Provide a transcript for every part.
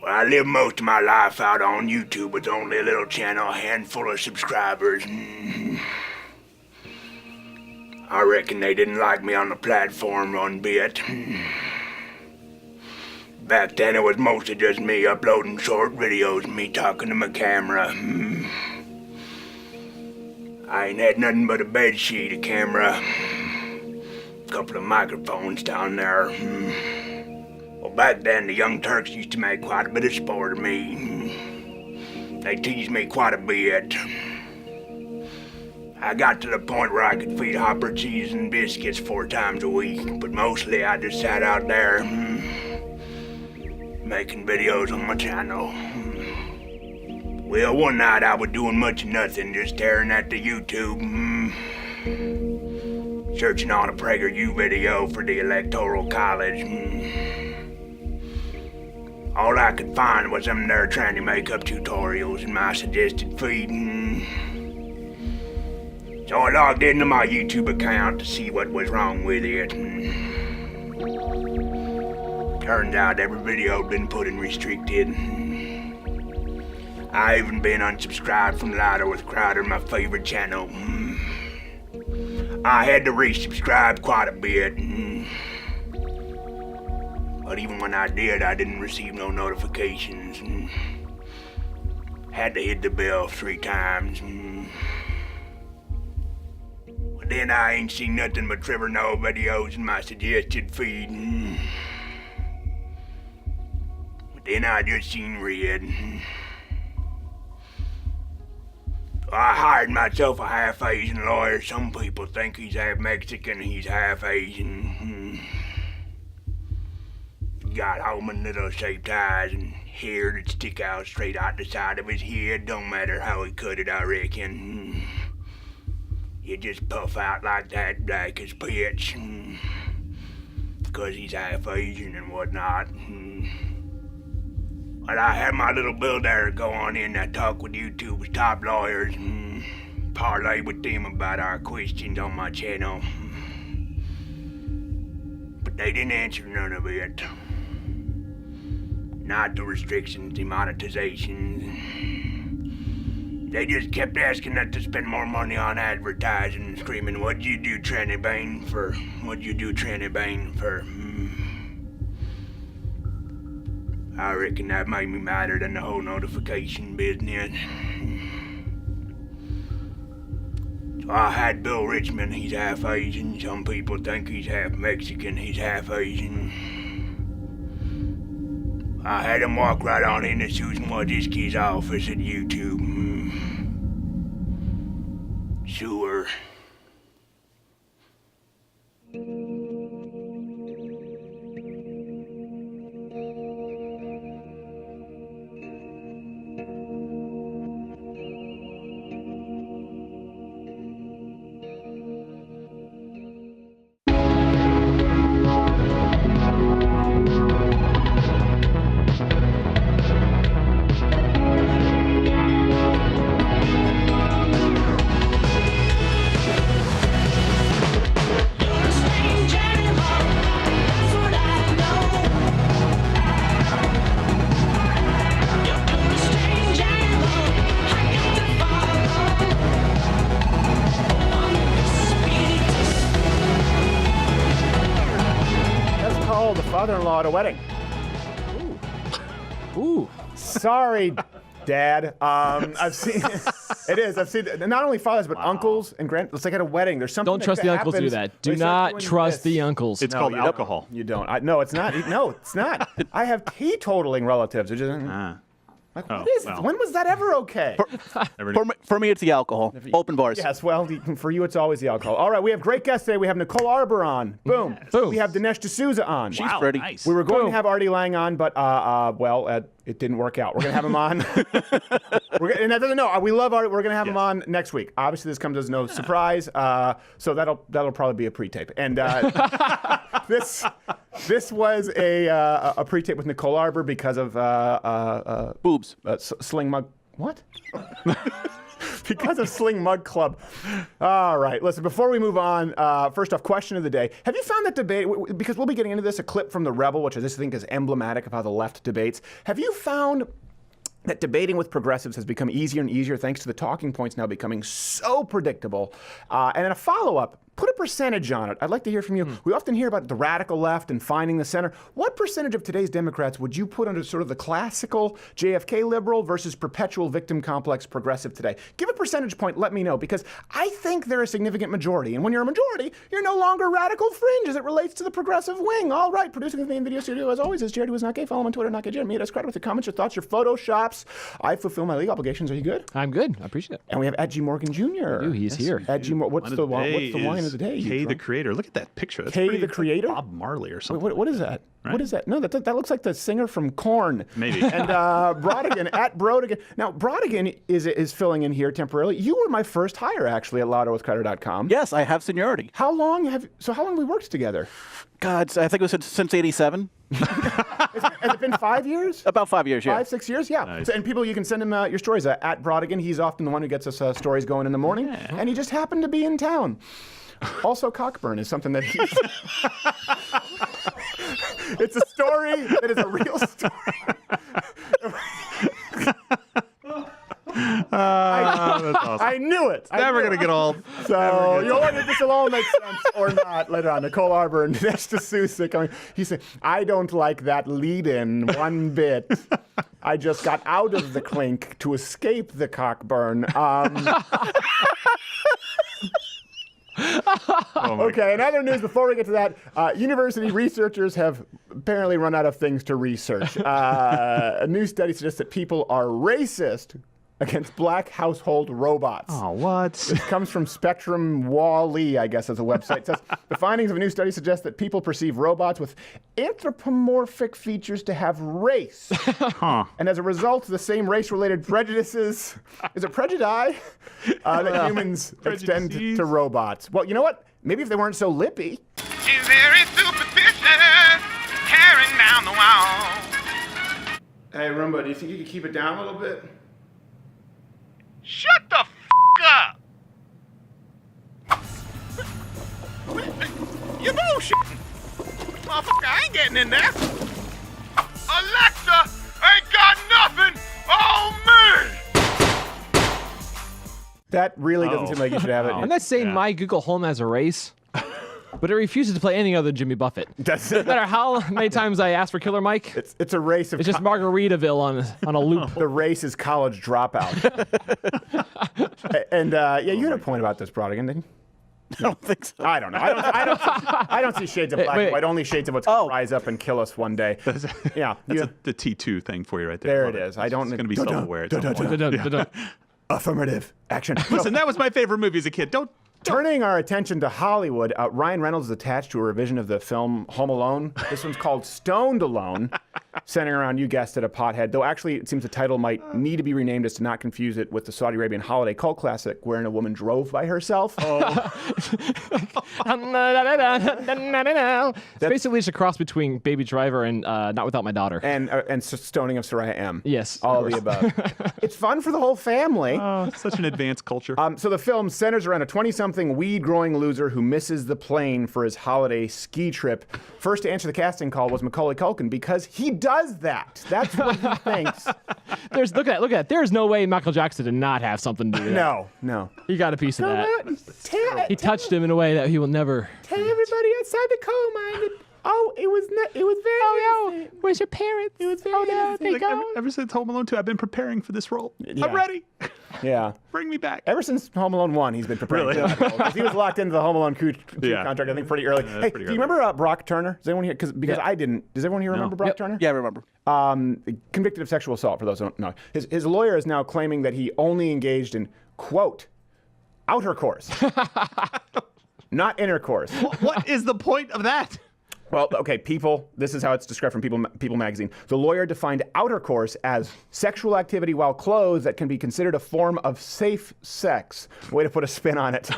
Well, I lived most of my life out on YouTube with only a little channel, a handful of subscribers. I reckon they didn't like me on the platform one bit. Back then it was mostly just me uploading short videos, me talking to my camera. I ain't had nothing but a bed sheet, a camera, a couple of microphones down there. Well, back then the Young Turks used to make quite a bit of sport of me. They teased me quite a bit. I got to the point where I could feed Hopper cheese and biscuits 4 times a week, but mostly I just sat out there making videos on my channel. Well, one night I was doing much of nothing, just staring at the YouTube, searching on a PragerU video for the Electoral College. All I could find was them there trying to make up tutorials in my suggested feed. So I logged into my YouTube account to see what was wrong with it. Turns out every video had been put in restricted. I even been unsubscribed from Louder with Crowder, my favorite channel. I had to resubscribe quite a bit. But even when I did, I didn't receive no notifications. Had to hit the bell 3 times. But then I ain't seen nothing but Trevor Noah videos in my suggested feed. But then I just seen red. I hired myself a half-Asian lawyer. Some people think he's half Mexican, he's half Asian. Got almond little shaped eyes and hair that stick out straight out the side of his head. Don't matter how he cut it, I reckon. You just puff out like that, black as pitch. 'Cause he's half Asian and whatnot. But I had my little bill there to go on in and talk with YouTube's top lawyers and parlay with them about our questions on my channel. But they didn't answer none of it. Not the restrictions, demonetizations. They just kept asking us to spend more money on advertising and screaming, "What'd you do Tranny Bane for? What'd you do Tranny Bane for?" I reckon that made me madder than the whole notification business. So I had Bill Richmond, he's half Asian. Some people think he's half Mexican, he's half Asian. I had him walk right on into Susan Wojcicki's office at YouTube. Sure. Father-in-law at a wedding. Ooh. Sorry, Dad. I've seen it is. I've seen not only fathers but uncles and grand. It's like at a wedding. There's something. Don't trust the uncles. Do that. Do not trust the uncles. It's called alcohol. You don't. No, it's not. No, it's not. I have teetotaling relatives. They're just, like, what is it? When was that ever okay? For me, it's the alcohol. Open bars. Yes, well, for you, it's always the alcohol. All right, we have great guests today. We have Nicole Arbour on. Boom. Yes. Boom. We have Dinesh D'Souza on. She's pretty. Nice. We were going to have Artie Lang on, but, it didn't work out. We're going to have him on. And that doesn't know. We love Artie. We're going to have him on next week. Obviously, this comes as no surprise. So that'll probably be a pre-tape. And this was a pre-tape with Nicole Arbour because of boobs. Sling Mug What? Because of Sling Mug Club. All right, listen, before we move on, first off, question of the day. Have you found that debate, because we'll be getting into this, a clip from The Rebel, which I just think is emblematic of how the left debates. Have you found that debating with progressives has become easier and easier thanks to the talking points now becoming so predictable? And in a follow-up, put a percentage on it. I'd like to hear from you. We often hear about the radical left and finding the center. What percentage of today's Democrats would you put under sort of the classical JFK liberal versus perpetual victim complex progressive today? Give a percentage point, let me know, because I think they're a significant majority. And when you're a majority, you're no longer radical fringe as it relates to the progressive wing. All right, producing the main video studio, as always, is Jared, who is not gay. Follow him on Twitter, not gay Jared. Meet us, credit with your comments, your thoughts, your photoshops. I fulfill my legal obligations. Are you good? I'm good. I appreciate it. And we have Ed G. Morgan Jr. He's here. Ed G. What's the wine of the day? Kay the Creator. Look at that picture. That's Kay pretty, the Creator? Bob Marley or something. What is that? Right? What is that? No, that looks like the singer from Korn. Maybe. And Brodigan, at Brodigan. Now, Brodigan is filling in here temporarily. You were my first hire, actually, at loudowithcrowder.com. Yes, I have seniority. How long have we worked together? God, I think it was since '87. Has it been 5 years? About 5 years, yeah. 5, 6 years, yeah. Nice. So, and people, you can send him your stories at Brodigan. He's often the one who gets us stories going in the morning, and he just happened to be in town. Also, cockburn is something that he's... It's a story that is a real story. That's awesome. I knew it. Never going to get old. So, you know what? This will all make sense or not later on. Nicole Arbour and Dinesh D'Souza. He said, I don't like that lead-in one bit. I just got out of the clink to escape the cockburn. Okay, in other news, before we get to that, university researchers have apparently run out of things to research. A new study suggests that people are racist against black household robots. Oh, what? This comes from Spectrum Wall-E, I guess, as a website. It says, the findings of a new study suggest that people perceive robots with anthropomorphic features to have race. And as a result, the same race-related prejudices, is it prejudice, that humans extend to robots. Well, you know what? Maybe if they weren't so lippy. Is there a superstition tearing down the wall? Hey, Roomba, do you think you could keep it down a little bit? Shut the f*** up! You bullshitting. Motherfucker, I ain't getting in there. Alexa ain't got nothing on me! That really doesn't seem like you should have it. I'm not saying my Google Home has a race, but it refuses to play any other Jimmy Buffett. No matter how many times I ask for Killer Mike, it's a race of... It's just Margaritaville on a loop. The race is college dropout. And yeah, you had a point about this, Brodigan, didn't you? I don't think so. I don't know. I don't see shades of black and white. Only shades of what's going to rise up and kill us one day. Yeah, That's the T2 thing for you right there. There it is. I don't. It's going to be self-aware. Affirmative action. Listen, that was my favorite movie as a kid. Turning our attention to Hollywood, Ryan Reynolds is attached to a revision of the film Home Alone. This one's called Stoned Alone, centering around, you guessed it, a pothead. Though actually, it seems the title might need to be renamed as to not confuse it with the Saudi Arabian holiday cult classic wherein a woman drove by herself. It's basically just a cross between Baby Driver and Not Without My Daughter. And Stoning of Soraya M. Yes. All of the above. It's fun for the whole family. Oh, it's such an advanced culture. So the film centers around a 20-something weed-growing loser who misses the plane for his holiday ski trip. First to answer the casting call was Macaulay Culkin because he does that. That's what he thinks. Look at that. There's no way Michael Jackson did not have something to do with that. No. He got a piece of that. He touched him in a way that he will never. Tell everybody outside the coal mine. It was very. Oh no! Where's your parents? It was very. They go. Ever since Home Alone 2, I've been preparing for this role. Yeah. I'm ready. Yeah. Bring me back. Ever since Home Alone 1, he's been preparing. Really? For that role, he was locked into the Home Alone 2 contract, I think, pretty early. Hey, do you remember Brock Turner? Does anyone here? Because I didn't. Does everyone here remember Brock Turner? Yeah, I remember. Convicted of sexual assault, for those who don't know. His lawyer is now claiming that he only engaged in, quote, outer course, not intercourse. What is the point of that? Well, okay, People, this is how it's described from People magazine. The lawyer defined outercourse as sexual activity while clothed that can be considered a form of safe sex. Way to put a spin on it.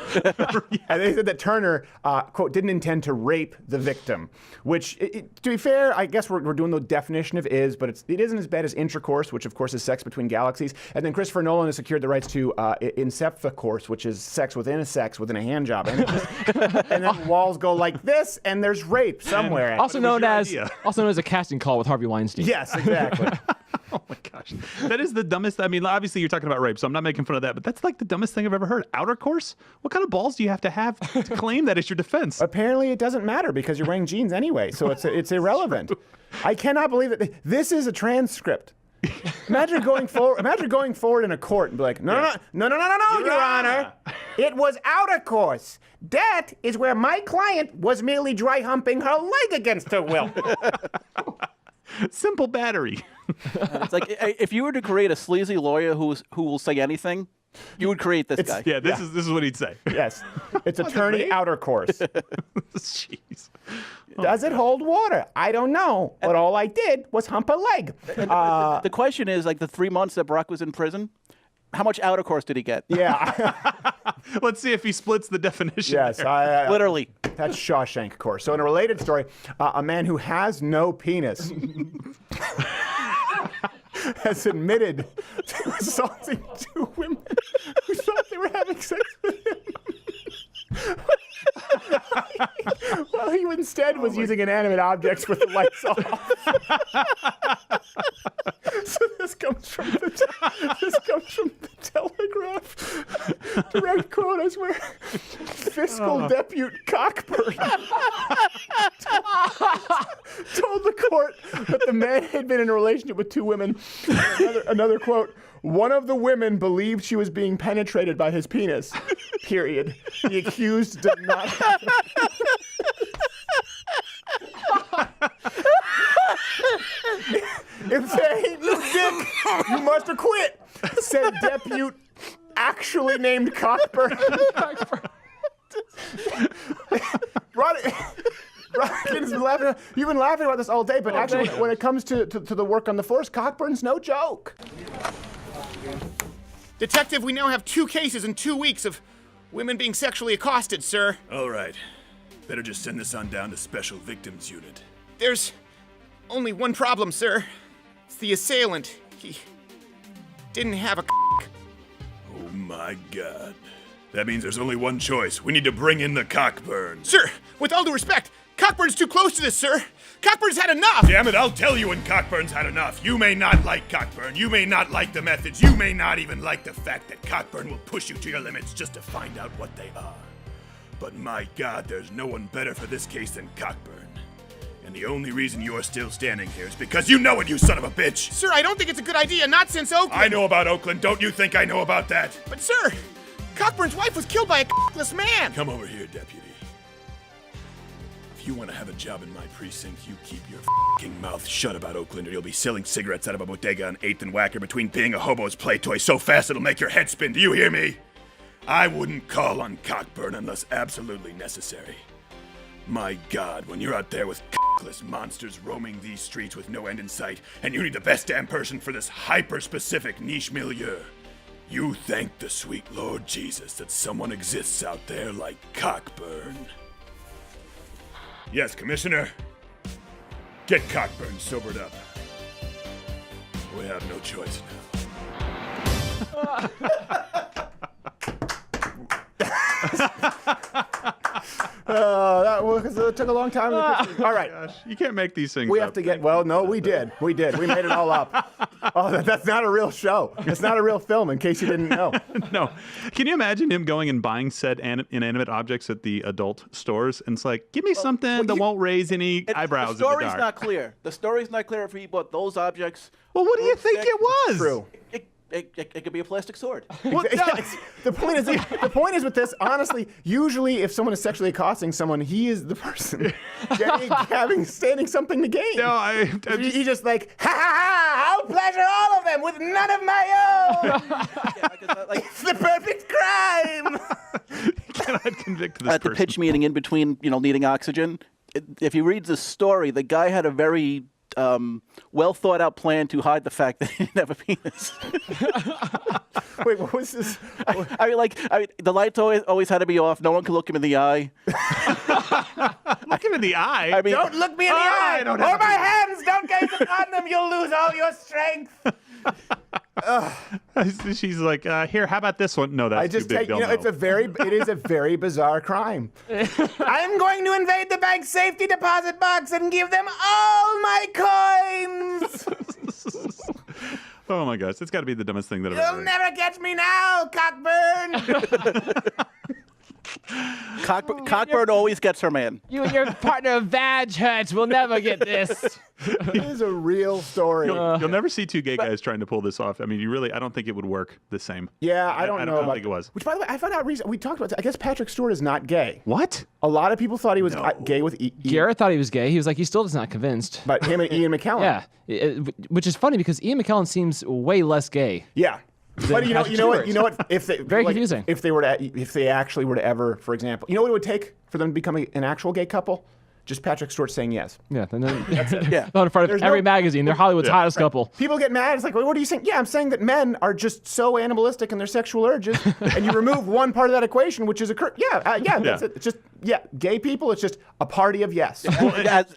And they said that Turner, quote, didn't intend to rape the victim, which, to be fair, I guess we're doing the definition of is, but it isn't as bad as intercourse, which of course is sex between galaxies. And then Christopher Nolan has secured the rights to incephalocourse, which is sex within a hand job. And, and then walls go like this, and there's rape somewhere. Also known as a casting call with Harvey Weinstein. Yes, exactly. Oh my gosh. That is the dumbest. I mean, obviously you're talking about rape, so I'm not making fun of that, but that's like the dumbest thing I've ever heard. Outer course? What kind of balls do you have to claim that as your defense? Apparently it doesn't matter because you're wearing jeans anyway, so it's irrelevant. I cannot believe that this is a transcript. Imagine going forward in a court and be like, no, Your Honor. It was outer course. That is where my client was merely dry humping her leg against her will. Simple battery. It's like if you were to create a sleazy lawyer who will say anything, you would create this guy. Yeah, this is what he'd say. Yes. It's attorney outer course. Jeez. Does it hold water? I don't know. But all I did was hump a leg. The question is, like, the 3 months that Brock was in prison, how much outer course did he get? Yeah. Let's see if he splits the definition. Yes. Literally. That's Shawshank course. So in a related story, a man who has no penis has admitted to assaulting 2 women who thought they were having sex with him. Well, he instead was using inanimate objects with the lights off. So this comes from the Telegraph. Direct quote, I swear. Fiscal Deputy Cockburn told the court that the man had been in a relationship with 2 women. Another quote. One of the women believed she was being penetrated by his penis. Period. The accused did not. If there ain't no dick, you must acquit, said Depute actually named Cockburn. Rodkins been laughing. You've been laughing about this all day, but actually, when it comes to the work on the force, Cockburn's no joke. Detective, we now have 2 cases in 2 weeks of women being sexually accosted, sir. All right. Better just send this on down to Special Victims Unit. There's only one problem, sir. It's the assailant. He didn't have a Oh my God. That means there's only one choice. We need to bring in the Cockburn. Sir, with all due respect, Cockburn's too close to this, sir. Cockburn's had enough. Damn it, I'll tell you when Cockburn's had enough. You may not like Cockburn. You may not like the methods. You may not even like the fact that Cockburn will push you to your limits just to find out what they are. But my God, there's no one better for this case than Cockburn. And the only reason you're still standing here is because you know it, you son of a bitch. Sir, I don't think it's a good idea, not since Oakland. I know about Oakland. Don't you think I know about that? But sir, Cockburn's wife was killed by a c***less man. Come over here, deputy. If you want to have a job in my precinct, you keep your f***ing mouth shut about Oakland, or you'll be selling cigarettes out of a bodega on 8th and Wacker between being a hobo's play toy so fast it'll make your head spin. Do you hear me? I wouldn't call on Cockburn unless absolutely necessary. My God, when you're out there with c***less monsters roaming these streets with no end in sight, and you need the best damn person for this hyper-specific niche milieu, you thank the sweet Lord Jesus that someone exists out there like Cockburn. Yes, Commissioner. Get Cockburn sobered up. We have no choice now. That took a long time. All right. Gosh, you can't make these things We up. have to get, well, no, we did. We made it all up. Oh, that's not a real show. It's not a real film, in case you didn't know. No. Can you imagine him going and buying said inanimate objects at the adult stores? And it's like, give me something that won't raise any eyebrows in the dark. The story's not clear. The story's not clear if he bought those objects. Well, what do you think it was? True. It could be a plastic sword. The point is with this, honestly, usually if someone is sexually accosting someone, he is the person standing something to gain. No, He's just like, ha ha ha, I'll pleasure all of them with none of my own. It's the perfect crime. you cannot convict this At the person. pitch meeting in between, needing oxygen, if you read the story, the guy had a very well thought out plan to hide the fact that he didn't have a penis. Wait, what was this? I mean, the lights always had to be off. No one could look him in the eye. Look him in the eye. I mean, Don't look me in the eye! don't Or have my hands! Don't gaze upon them! You'll lose all your strength! She's like, here, how about this one? No, that's I just too big. take, They'll know. it is a very bizarre crime. I'm going to invade the bank's safety deposit box and give them all my coins! Oh my gosh, it's got to be the dumbest thing that I've ever You'll heard. never catch me now, Cockburn! Cockburn always gets her man. You and your partner of Vag Hurts will never get this. It is a real story. You'll never see two gay guys trying to pull this off. I mean, I don't think it would work the same. Yeah, I don't know. I don't about, think it was. Which, by the way, I found out recently. We talked about this. I guess Patrick Stewart is not gay. What? A lot of people thought he was gay with Garrett thought he was gay. He was like, he still is not convinced. But him and Ian McKellen. Yeah, which is funny because Ian McKellen seems way less gay. Yeah. But you know what? If they Very confusing. If they actually were to ever, for example, you know what it would take for them to become an actual gay couple? Just Patrick Stewart saying yes. Yeah, and then Yeah. in front of There's every no- magazine. They're Hollywood's hottest couple. People get mad. It's like, well, what are you saying? Yeah, I'm saying that men are just so animalistic in their sexual urges, and you remove one part of that equation, which is that's it. It's just gay people. It's just a party of yes.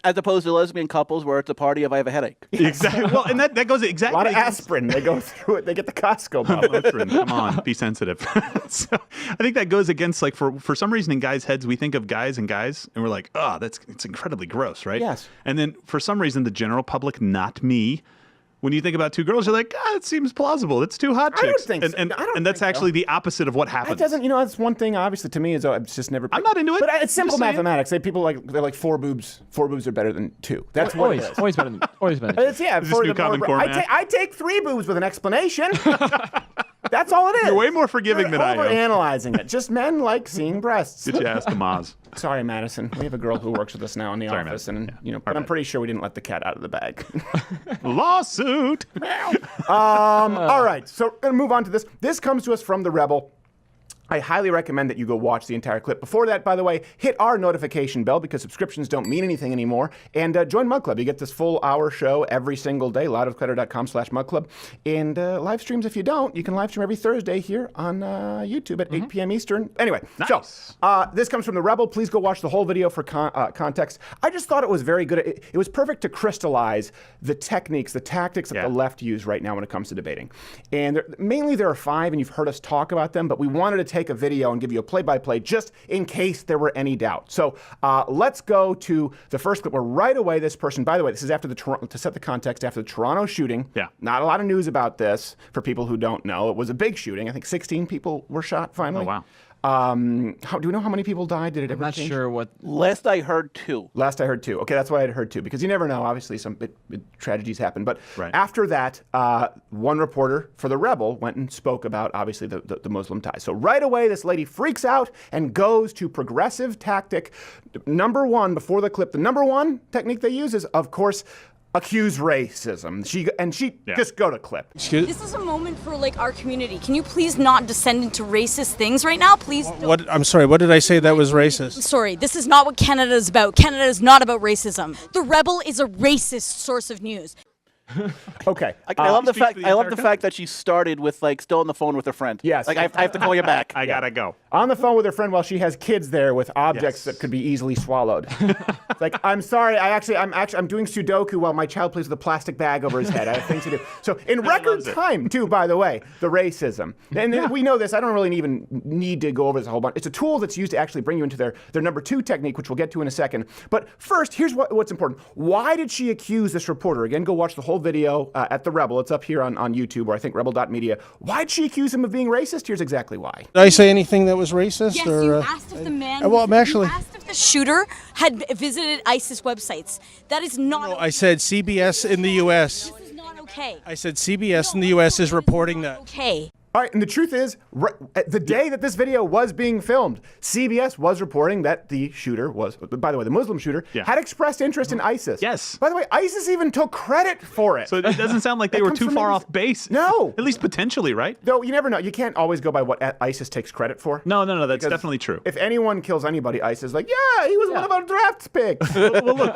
as opposed to lesbian couples where it's a party of I have a headache. Exactly. Well, and that goes A exactly. lot of aspirin. They go through it. They get the Costco bottle. Come on, be sensitive. So, I think that goes against, like, for some reason in guys' heads we think of guys, and we're like, oh, it's incredibly gross, right? Yes. And then for some reason the general public, not me, when you think about two girls, you're like, it seems plausible. It's two hot chicks. I don't think so. And I don't and that's think so. actually the opposite of what happens. That doesn't, that's one thing. Obviously, to me, is it's just never. I'm not into it. But it's simple Just saying. mathematics. People they're like four boobs. Four boobs are better than two. That's what it is. Always better than. It's Is this new Common Core math? I take three boobs with an explanation. That's all it is. You're way more forgiving You're than I am. overanalyzing it. Just men like seeing breasts. Did you ask Maz? Sorry, Madison. We have a girl who works with us now in the Sorry, office, Madison. and but I'm pretty sure we didn't let the cat out of the bag. Lawsuit. All right, so we're gonna move on to this. This comes to us from the Rebel. I highly recommend that you go watch the entire clip. Before that, by the way, hit our notification bell because subscriptions don't mean anything anymore. And join Mug Club. You get this full hour show every single day, loudofcletter.com/Mug Club. And live streams, if you don't, you can live stream every Thursday here on YouTube at 8 p.m. Eastern. Anyway, so this comes from the Rebel. Please go watch the whole video for context. I just thought it was very good. It was perfect to crystallize the techniques, the tactics that the left use right now when it comes to debating. And mainly there are 5, and you've heard us talk about them, but we wanted to take a video and give you a play-by-play just in case there were any doubt. So let's go to the first clip where right away this person, by the way, this is after to set the context, after the Toronto shooting. Yeah. Not a lot of news about this for people who don't know. It was a big shooting. I think 16 people were shot finally. Oh, wow. Do we know how many people died? Did it ever I'm not change? sure what. Last I heard 2. Last I heard 2. Okay, that's what I had heard 2, because you never know. Obviously, some tragedies happen. But after that, one reporter for The Rebel went and spoke about, obviously, the Muslim ties. So right away, this lady freaks out and goes to progressive tactic. Number 1, before the clip, the number 1 technique they use is, of course, accuse racism. She just go to clip. This is a moment for our community. Can you please not descend into racist things right now? Please don't. What? I'm sorry. What did I say that was racist? Sorry, this is not what Canada is about. Canada is not about racism. The Rebel is a racist source of news. Okay. I love the speaks fact. for the I love entire the fact that she started with still on the phone with her friend. Yes. I have to call you back. I gotta go. On the phone with her friend while she has kids there with objects that could be easily swallowed. It's like, I'm sorry, I'm doing Sudoku while my child plays with a plastic bag over his head. I have things to do. So in record time, too, by the way, the racism. And we know this. I don't really even need to go over this a whole bunch. It's a tool that's used to actually bring you into their number 2 technique, which we'll get to in a second. But first, here's what's important. Why did she accuse this reporter? Again, go watch the whole video at The Rebel. It's up here on YouTube, or I think rebel.media. Why did she accuse him of being racist? Here's exactly why. Did I say anything that was racist? Yes, or, you asked if the man. well, I'm actually. You asked if the shooter had visited ISIS websites. That is not. No, I said CBS in the U.S. This is not okay. I said CBS in the U.S. is reporting that. Okay. All right, and the truth is, the day that this video was being filmed, CBS was reporting that the shooter was, by the way, the Muslim shooter, had expressed interest in ISIS. Yes. By the way, ISIS even took credit for it. So it doesn't sound like they were too far off base. No. At least potentially, right? Though you never know. You can't always go by what ISIS takes credit for. No, that's definitely true. If anyone kills anybody, ISIS is like, yeah, he was one of our draft picks. Well, look,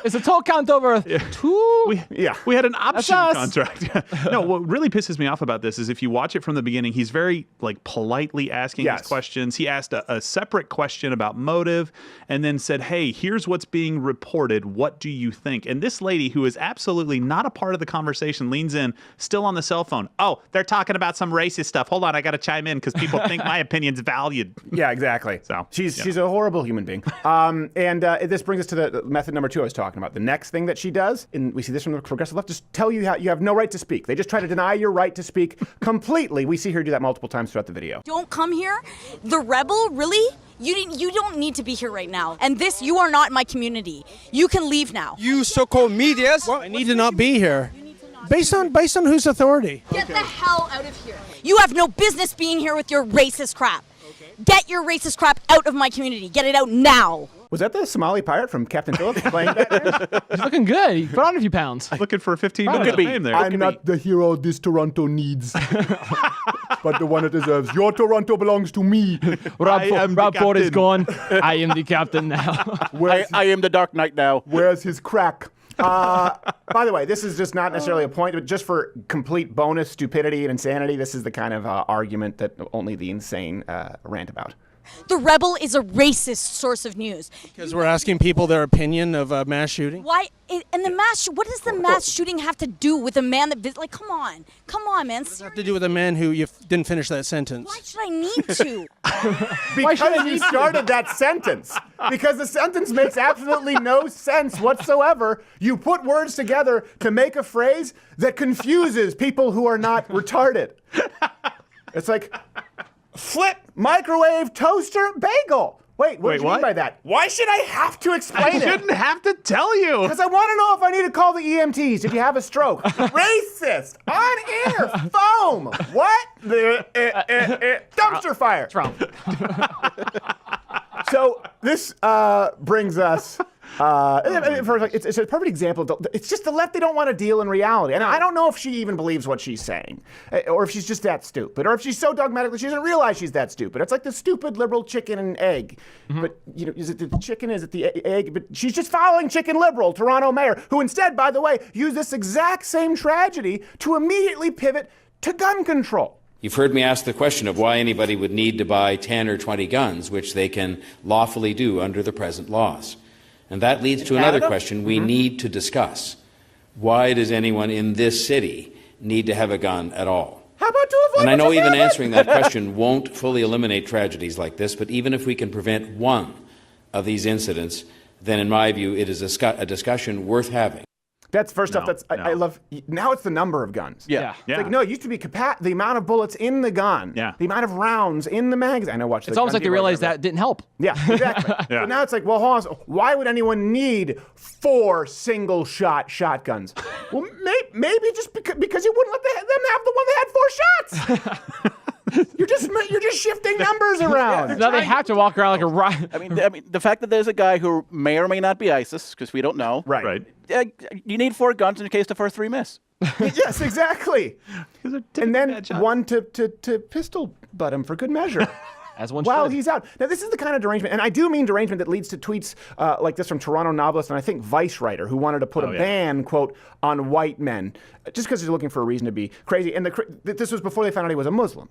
It's a total count over 2. We had an option contract. No, what really pisses me off about this is if you watch it from the beginning, he's very politely asking these questions. He asked a separate question about motive and then said, hey, here's what's being reported. What do you think? And this lady, who is absolutely not a part of the conversation, leans in, still on the cell phone. Oh, they're talking about some racist stuff. Hold on, I got to chime in because people think my opinion's valued. Yeah, exactly. So she's a horrible human being. And this brings us to the method number 2 I was talking about. The next thing that she does, and we see this from the progressive left, just tell you how you have no right to speak. They just try to deny your right to speak completely. We see her do that multiple times throughout the video. Don't come here. The rebel, really? You don't need to be here right now. And you are not my community. You can leave now. You so-called medias. Well, I need to not be here. Based on whose authority? Get the hell out of here. You have no business being here with your racist crap. Get your racist crap out of my community. Get it out now. Was that the Somali pirate from Captain Phillips playing that? He's looking good. He put on a few pounds. Looking for 15 minutes of fame there. I'm not the hero this Toronto needs, but the one it deserves. Your Toronto belongs to me. Rob Ford is gone. I am the captain now. I am the Dark Knight now. Where's his crack? By the way, this is just not necessarily a point, but just for complete bonus stupidity and insanity, this is the kind of argument that only the insane rant about. The rebel is a racist source of news. Because we're asking people their opinion of a mass shooting? Why? And the what does the mass shooting have to do with a man that, come on, man. What does it have to do with a man who you didn't finish that sentence? Why should I need to? Because you started that sentence. Because the sentence makes absolutely no sense whatsoever. You put words together to make a phrase that confuses people who are not retarded. It's like, flip, microwave, toaster, bagel. Wait, what do you mean by that? Why should I have to explain it? I shouldn't have to tell you. Because I want to know if I need to call the EMTs if you have a stroke. Racist. On air. Foam. What? Dumpster fire. Trump. So this brings us... it's a perfect example. It's just the left, they don't want to deal in reality. And I don't know if she even believes what she's saying, or if she's just that stupid, or if she's so dogmatic that she doesn't realize she's that stupid. It's like the stupid liberal chicken and egg. But, is it the chicken? Is it the egg? But she's just following chicken liberal, Toronto mayor, who instead, by the way, used this exact same tragedy to immediately pivot to gun control. You've heard me ask the question of why anybody would need to buy 10 or 20 guns, which they can lawfully do under the present laws. And that leads to another question we need to discuss. Why does anyone in this city need to have a gun at all? How about to avoid? And I know even answering that question won't fully eliminate tragedies like this, but even if we can prevent one of these incidents, then in my view, it is a discussion worth having. That's first off. I love. Now it's the number of guns. Yeah. It's like, no, it used to be the amount of bullets in the gun. Yeah. The amount of rounds in the magazine. I know. Watch. It's almost like they realized that didn't help. Yeah, exactly. But now it's like, well, hold on. Why would anyone need 4 single-shot shotguns? Well, maybe just because you wouldn't let them have the one that had 4 shots. You're just shifting numbers around. Now they have to walk around like a riot. I mean, the fact that there's a guy who may or may not be ISIS, because we don't know. Right. You need 4 guns in case the first 3 miss. Yes, exactly. And then one to pistol butt him for good measure. As one While should. he's out. Now, this is the kind of derangement, and I do mean derangement that leads to tweets like this from Toronto novelist and I think Vice writer who wanted to put a ban, quote, on white men, just because he's looking for a reason to be crazy. And this was before they found out he was a Muslim,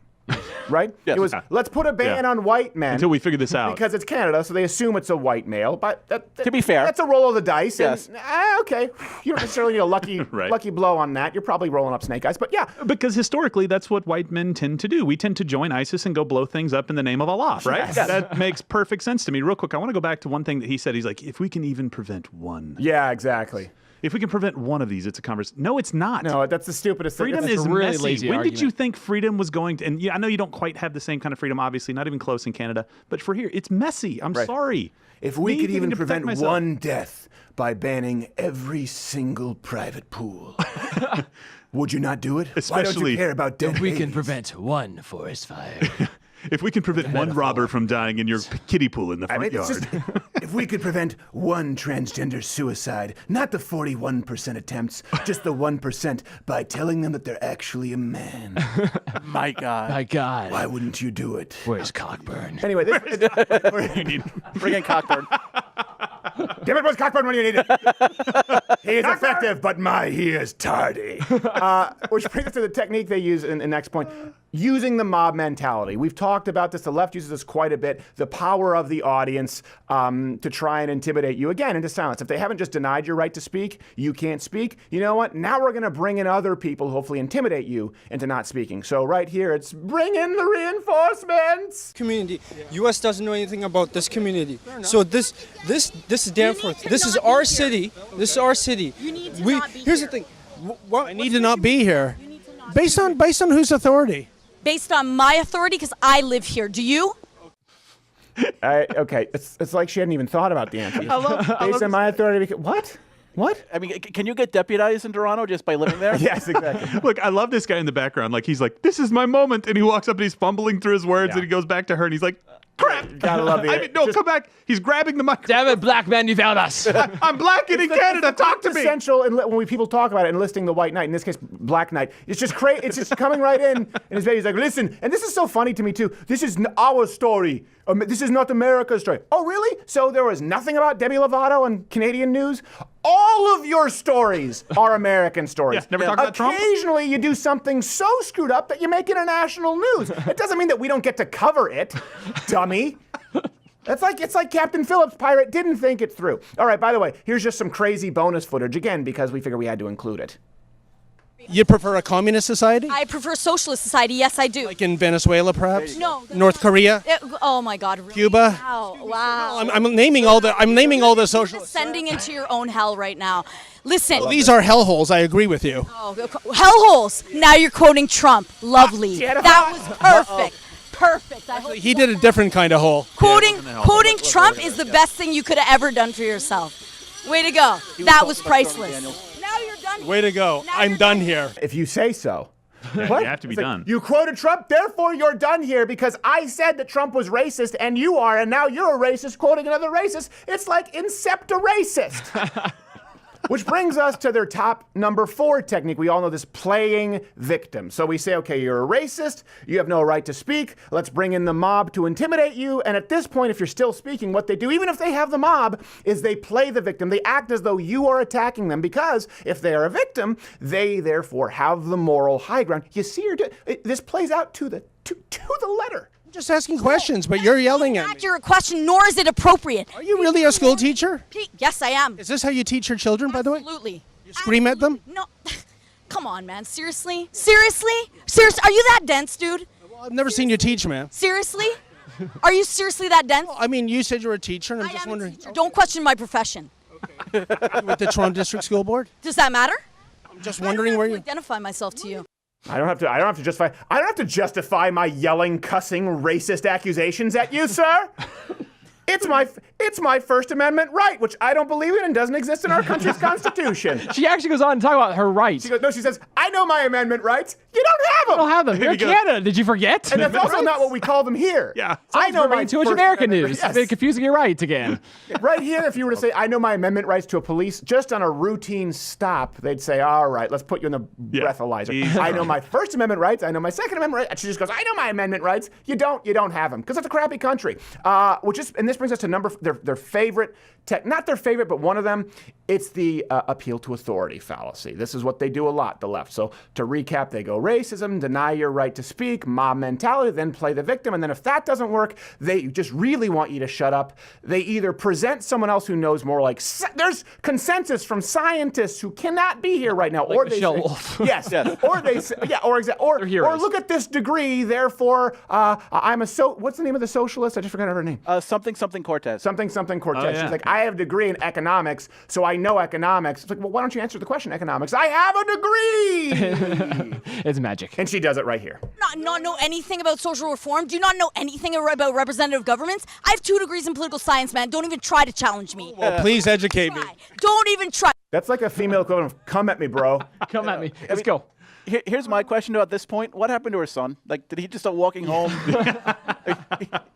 right? Yes. It was, let's put a ban on white men. Until we figure this out. Because it's Canada, so they assume it's a white male. But to be fair, that's a roll of the dice. Yes. And, okay. You don't necessarily need a lucky blow on that. You're probably rolling up snake eyes. But yeah. Because historically, that's what white men tend to do. We tend to join ISIS and go blow things up in the name of Allah, right? Yes. That makes perfect sense to me. Real quick, I want to go back to one thing that he said. He's like, if we can even prevent one. Yeah, exactly. If we can prevent one of these, it's a conversation. No, it's not. No, that's the stupidest thing. Freedom That's is really messy. lazy When did argument. you think freedom was going to? And yeah, I know you don't quite have the same kind of freedom, obviously, not even close in Canada. But for here, it's messy. I'm sorry. If we Me could even getting to protect prevent myself. one death by banning every single private pool, would you not do it? Why don't Especially- you care about dead We can babies? prevent one forest fire. If we can prevent one robber from dying in your kiddie pool in the front I mean, it's yard. just, if we could prevent one transgender suicide, not the 41% attempts, just the 1% by telling them that they're actually a man, My God. My God. why wouldn't you do it? Where's Cockburn? Anyway, Bring in Cockburn. Damn it, where's Cockburn when you need it? He is effective, but he is tardy. Which brings us to the technique they use in the next point. Using the mob mentality. We've talked about this. The left uses this quite a bit. The power of the audience to try and intimidate you, again, into silence. If they haven't just denied your right to speak, you can't speak. You know what? Now we're going to bring in other people, hopefully intimidate you into not speaking. So right here, it's bring in the reinforcements. Community. U.S. doesn't know anything about this community. So this is Danforth. This is our city. This is our city. You need to We not be here's here. the thing. I need to not be here. Based on whose authority? Based on my authority, because I live here. Do you? Okay, it's like she hadn't even thought about the answer. Based on my authority. What? What? I mean, can you get deputized in Toronto just by living there? Yes, exactly. Look, I love this guy in the background. Like, he's like, this is my moment. And he walks up and he's fumbling through his words Yeah. and he goes back to her and he's like, crap. Gotta love the- I mean, no, come back. He's grabbing the microphone. Damn it, black man, you failed us. I'm black and in Canada. Talk to me. Essential when people talk about it, enlisting the white knight, in this case, black knight. It's just crazy. It's just coming right in, and his baby's like, listen, and this is so funny to me too. This is our story. This is not America's story. Oh, really? So there was nothing about Demi Lovato and Canadian news? All of your stories are American stories. Yeah, never talk about Trump. Occasionally, you do something so screwed up that you make international news. It doesn't mean that we don't get to cover it, dummy. It's like Captain Phillips' pirate didn't think it through. All right, by the way, here's just some crazy bonus footage, again, because we figured we had to include it. You prefer a communist society? I prefer socialist society. Yes, I do. Like in Venezuela, perhaps? No. North Korea? Oh my God. Really? Cuba? Wow. I'm naming all the socialists. Descending into your own hell right now. Listen. These are hellholes. I agree with you. Hellholes. Now you're quoting Trump. Lovely. That was perfect. Perfect. I hope He did a different kind of hole. quoting Trump is the best thing you could have ever done for yourself. Way to go. That was priceless. Now you're done. Way to go. Now I'm you're done here. If you say so. What? You have to be It's like, done. you quoted Trump, therefore you're done here because I said that Trump was racist and you are, and now you're a racist quoting another racist. It's like incept a racist. Which brings us to their top number 4 technique. We all know this, playing victim. So we say, okay, you're a racist, you have no right to speak, let's bring in the mob to intimidate you. And at this point, if you're still speaking, what they do, even if they have the mob, is they play the victim. They act as though you are attacking them because if they are a victim, they therefore have the moral high ground. You see, this plays out to the letter. I'm just asking questions, but you're yelling at me. Not your question, nor is it appropriate. Are you really a school teacher? Yes, I am. Is this how you teach your children, by the way? Absolutely. You scream at them? No. Come on, man. Seriously? Seriously? Seriously? Are you that dense, dude? Well, I've never seen you teach, man. Seriously? Are you seriously that dense? I mean, you said you were a teacher, and I'm I just am a wondering. teacher. Don't question my profession. With the Toronto District School Board? Does that matter? I'm just wondering where you. Identify myself to you. I don't have to justify my yelling, cussing, racist accusations at you, sir. It's my First Amendment right, which I don't believe in and doesn't exist in our country's constitution. She actually goes on to talk about her rights. She says, I know my amendment rights. You don't have them. I don't have them. You're in Canada. Did you forget? And that's also not what we call them here. Yeah. I know my too much First American Amendment news. rights. They're confusing your rights again. Right here, if you were to say, I know my amendment rights to a police, just on a routine stop, they'd say, all right, let's put you in the breathalyzer. Easy. I know my First Amendment rights. I know my Second Amendment rights. And she just goes, I know my amendment rights. You don't have them. Because it's a crappy country. And this brings us to their favorite, not their favorite, but one of them, it's the appeal to authority fallacy. This is what they do a lot, the left. So to recap, they go racism, deny your right to speak, mob mentality, then play the victim. And then if that doesn't work, they just really want you to shut up. They either present someone else who knows more, like there's consensus from scientists who cannot be here right now. Like or Michelle they say, Wolf. Yes. Or they say, or look at this degree, therefore, what's the name of the socialist? I just forgot her name. Something Cortez. Something something, Cortez. She's like, I have a degree in economics, so I know economics. It's like, well, why don't you answer the question, economics? I have a degree! It's magic. And she does it right here. Not know anything about social reform? Do you not know anything about representative governments? I have 2 degrees in political science, man. Don't even try to challenge me. Well, please educate me. Don't even try. That's like a female equivalent of come at me, bro. Come at me. Let's go. Here's my question at this point. What happened to her son? Like, did he just start walking home?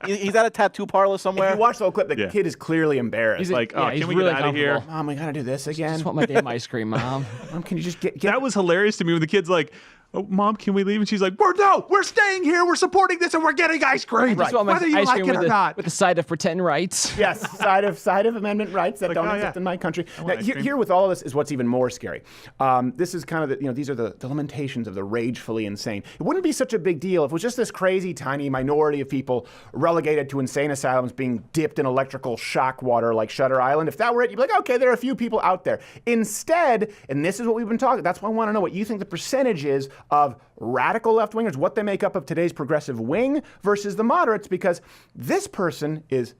He's at a tattoo parlor somewhere. If you watch the whole clip, the kid is clearly embarrassed. He's like, can we really get out of here? Mom, we gotta do this again. I just want my damn ice cream, Mom. Mom, can you just get That was hilarious to me when the kid's like, oh, Mom, can we leave? And she's like, we're staying here. We're supporting this and we're getting ice cream. I just want my Whether you ice like cream it or not. with the side of pretend rights. Yes, side of amendment rights that don't exist in my country. Now, here with all of this is what's even more scary. This is kind of these are the limitations of the ragefully insane. It wouldn't be such a big deal if it was just this crazy tiny minority of people relegated to insane asylums being dipped in electrical shock water like Shutter Island. If that were it, you'd be like, okay, there are a few people out there. Instead, and this is what we've been talking, that's why I want to know what you think the percentage is of radical left-wingers, what they make up of today's progressive wing versus the moderates, because this person is,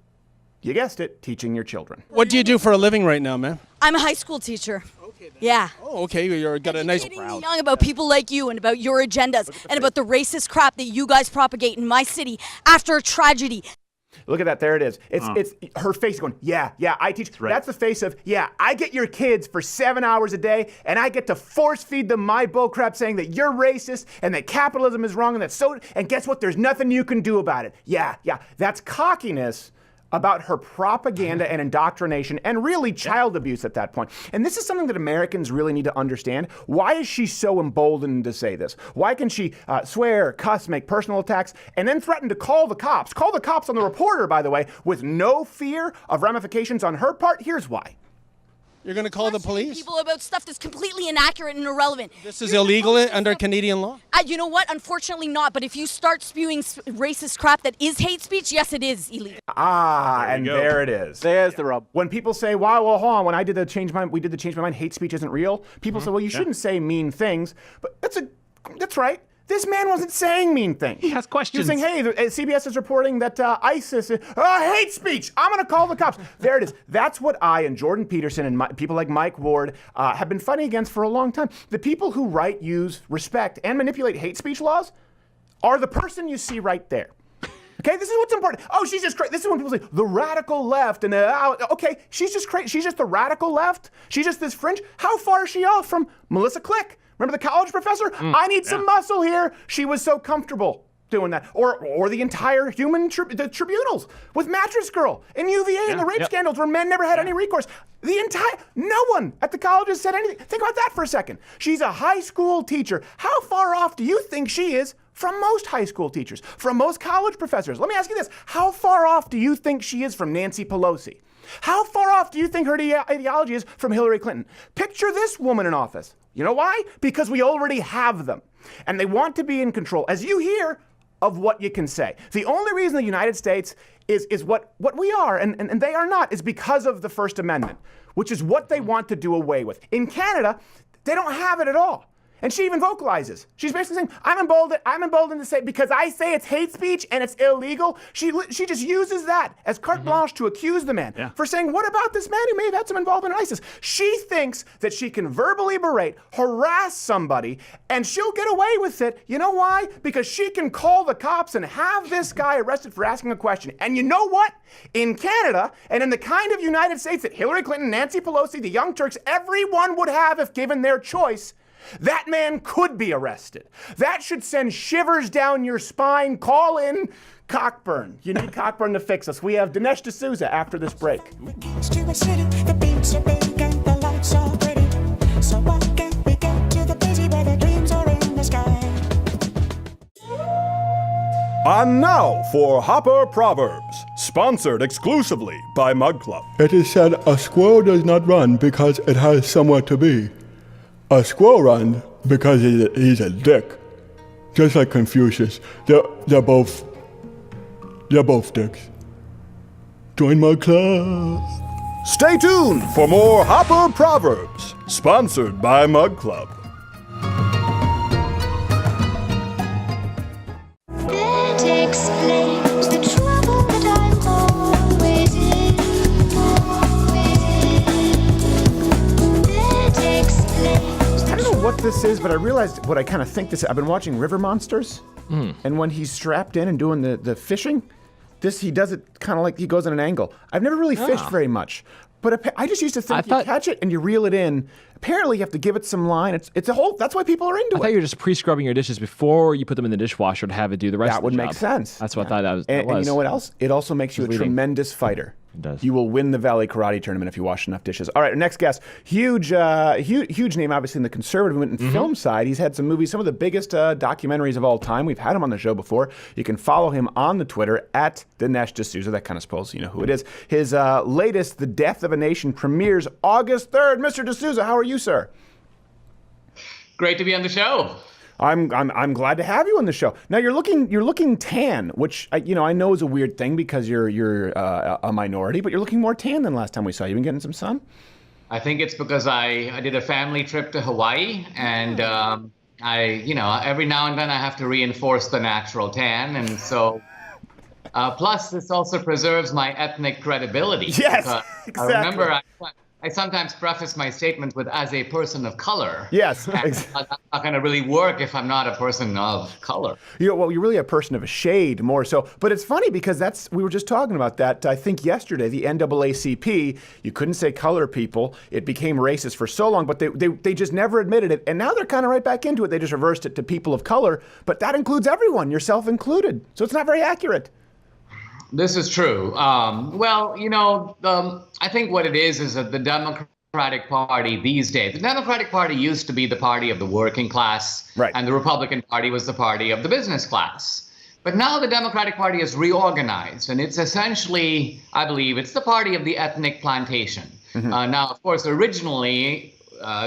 you guessed it, teaching your children. What do you do for a living right now, man? I'm a high school teacher. Okay. Yeah. Oh, okay. You're got a nice crowd. Young about people like you and about your agendas and about the racist crap that you guys propagate in my city after a tragedy. Look at that. There it is. It's her face going, yeah, I teach. Right. That's the face of, yeah, I get your kids for 7 hours a day and I get to force feed them my bullcrap saying that you're racist and that capitalism is wrong and guess what? There's nothing you can do about it. Yeah. That's cockiness about her propaganda and indoctrination and really child abuse at that point. And this is something that Americans really need to understand. Why is she so emboldened to say this? Why can she swear, cuss, make personal attacks, and then threaten to call the cops? Call the cops on the reporter, by the way, with no fear of ramifications on her part? Here's why. You're going to call the police? People about stuff that's completely inaccurate and irrelevant. This is illegal under Canadian law? You know what? Unfortunately not. But if you start spewing racist crap that is hate speech, yes, it is illegal. There it is. There's the rub. When people say, wow, well, hold on, when we did the change my mind, hate speech isn't real. People say, well, you shouldn't say mean things. But that's right. This man wasn't saying mean things. He has questions. He was saying, hey, CBS is reporting that ISIS is hate speech. I'm going to call the cops. There it is. That's what I and Jordan Peterson and people like Mike Ward have been fighting against for a long time. The people who write, use, respect, and manipulate hate speech laws are the person you see right there. Okay, this is what's important. Oh, she's just crazy. This is when people say the radical left and okay, she's just crazy. She's just the radical left. She's just this fringe. How far is she off from Melissa Click? Remember the college professor? I need some muscle here. She was so comfortable doing that. Or the entire the tribunals with Mattress Girl and UVA and the rape scandals where men never had any recourse. No one at the colleges said anything. Think about that for a second. She's a high school teacher. How far off do you think she is from most high school teachers, from most college professors? Let me ask you this. How far off do you think she is from Nancy Pelosi? How far off do you think her ideology is from Hillary Clinton? Picture this woman in office. You know why? Because we already have them. And they want to be in control, as you hear, of what you can say. The only reason the United States is what we are, and they are not, is because of the First Amendment, which is what they want to do away with. In Canada, they don't have it at all. And she even vocalizes. She's basically saying, I'm emboldened to say, because I say it's hate speech and it's illegal. She just uses that as carte blanche to accuse the man for saying, what about this man who may have had some involvement in ISIS? She thinks that she can verbally berate, harass somebody, and she'll get away with it. You know why? Because she can call the cops and have this guy arrested for asking a question. And you know what? In Canada, and in the kind of United States that Hillary Clinton, Nancy Pelosi, the Young Turks, everyone would have if given their choice, that man could be arrested. That should send shivers down your spine. Call in Cockburn. You need Cockburn to fix us. We have Dinesh D'Souza after this break. And now for Hopper Proverbs, sponsored exclusively by Mug Club. It is said a squirrel does not run because it has somewhere to be. A squirrel runs because he's a dick. Just like Confucius. They're both dicks. Join my club. Stay tuned for more Hopper Proverbs, sponsored by Mug Club. That explains the trouble that I'm always in. this is, but I realized what I kind of think this is. I've been watching River Monsters, and when he's strapped in and doing the fishing, he does it kind of like he goes at an angle. I've never really fished very much, but I just used to think you catch it and you reel it in. Apparently, you have to give it some line. It's a whole. That's why people are into it. I thought you were just pre-scrubbing your dishes before you put them in the dishwasher to have it do the rest. That would make sense. That's what I thought that was. And you know what else? It also makes you a tremendous fighter. It does. You will win the Valley Karate Tournament if you wash enough dishes. All right, our next guest, huge name, obviously in the conservative movement and film side. He's had some movies, some of the biggest documentaries of all time. We've had him on the show before. You can follow him on the Twitter at Dinesh D'Souza. That kind of spells you know who it is. His latest, The Death of a Nation, premieres August 3rd. Mr. D'Souza, how are you, sir? Great to be on the show. I'm glad to have you on the show. Now you're looking tan, which I know is a weird thing because you're a minority, but you're looking more tan than last time we saw you. Been getting some sun? I think it's because I did a family trip to Hawaii, and every now and then I have to reinforce the natural tan, and so. Plus, this also preserves my ethnic credibility. Yes, exactly. I remember I sometimes preface my statements with "as a person of color." Yes, that's not going to really work if I'm not a person of color. Well, you're really a person of a shade more so. But it's funny because we were just talking about that. I think yesterday, the NAACP, you couldn't say color people. It became racist for so long, but they just never admitted it. And now they're kind of right back into it. They just reversed it to people of color. But that includes everyone, yourself included. So it's not very accurate. This is true. I think what it is that the Democratic Party these days, the Democratic Party used to be the party of the working class, right, and the Republican Party was the party of the business class. But now the Democratic Party is reorganized, and it's essentially, I believe, it's the party of the ethnic plantation. Now, of course, originally,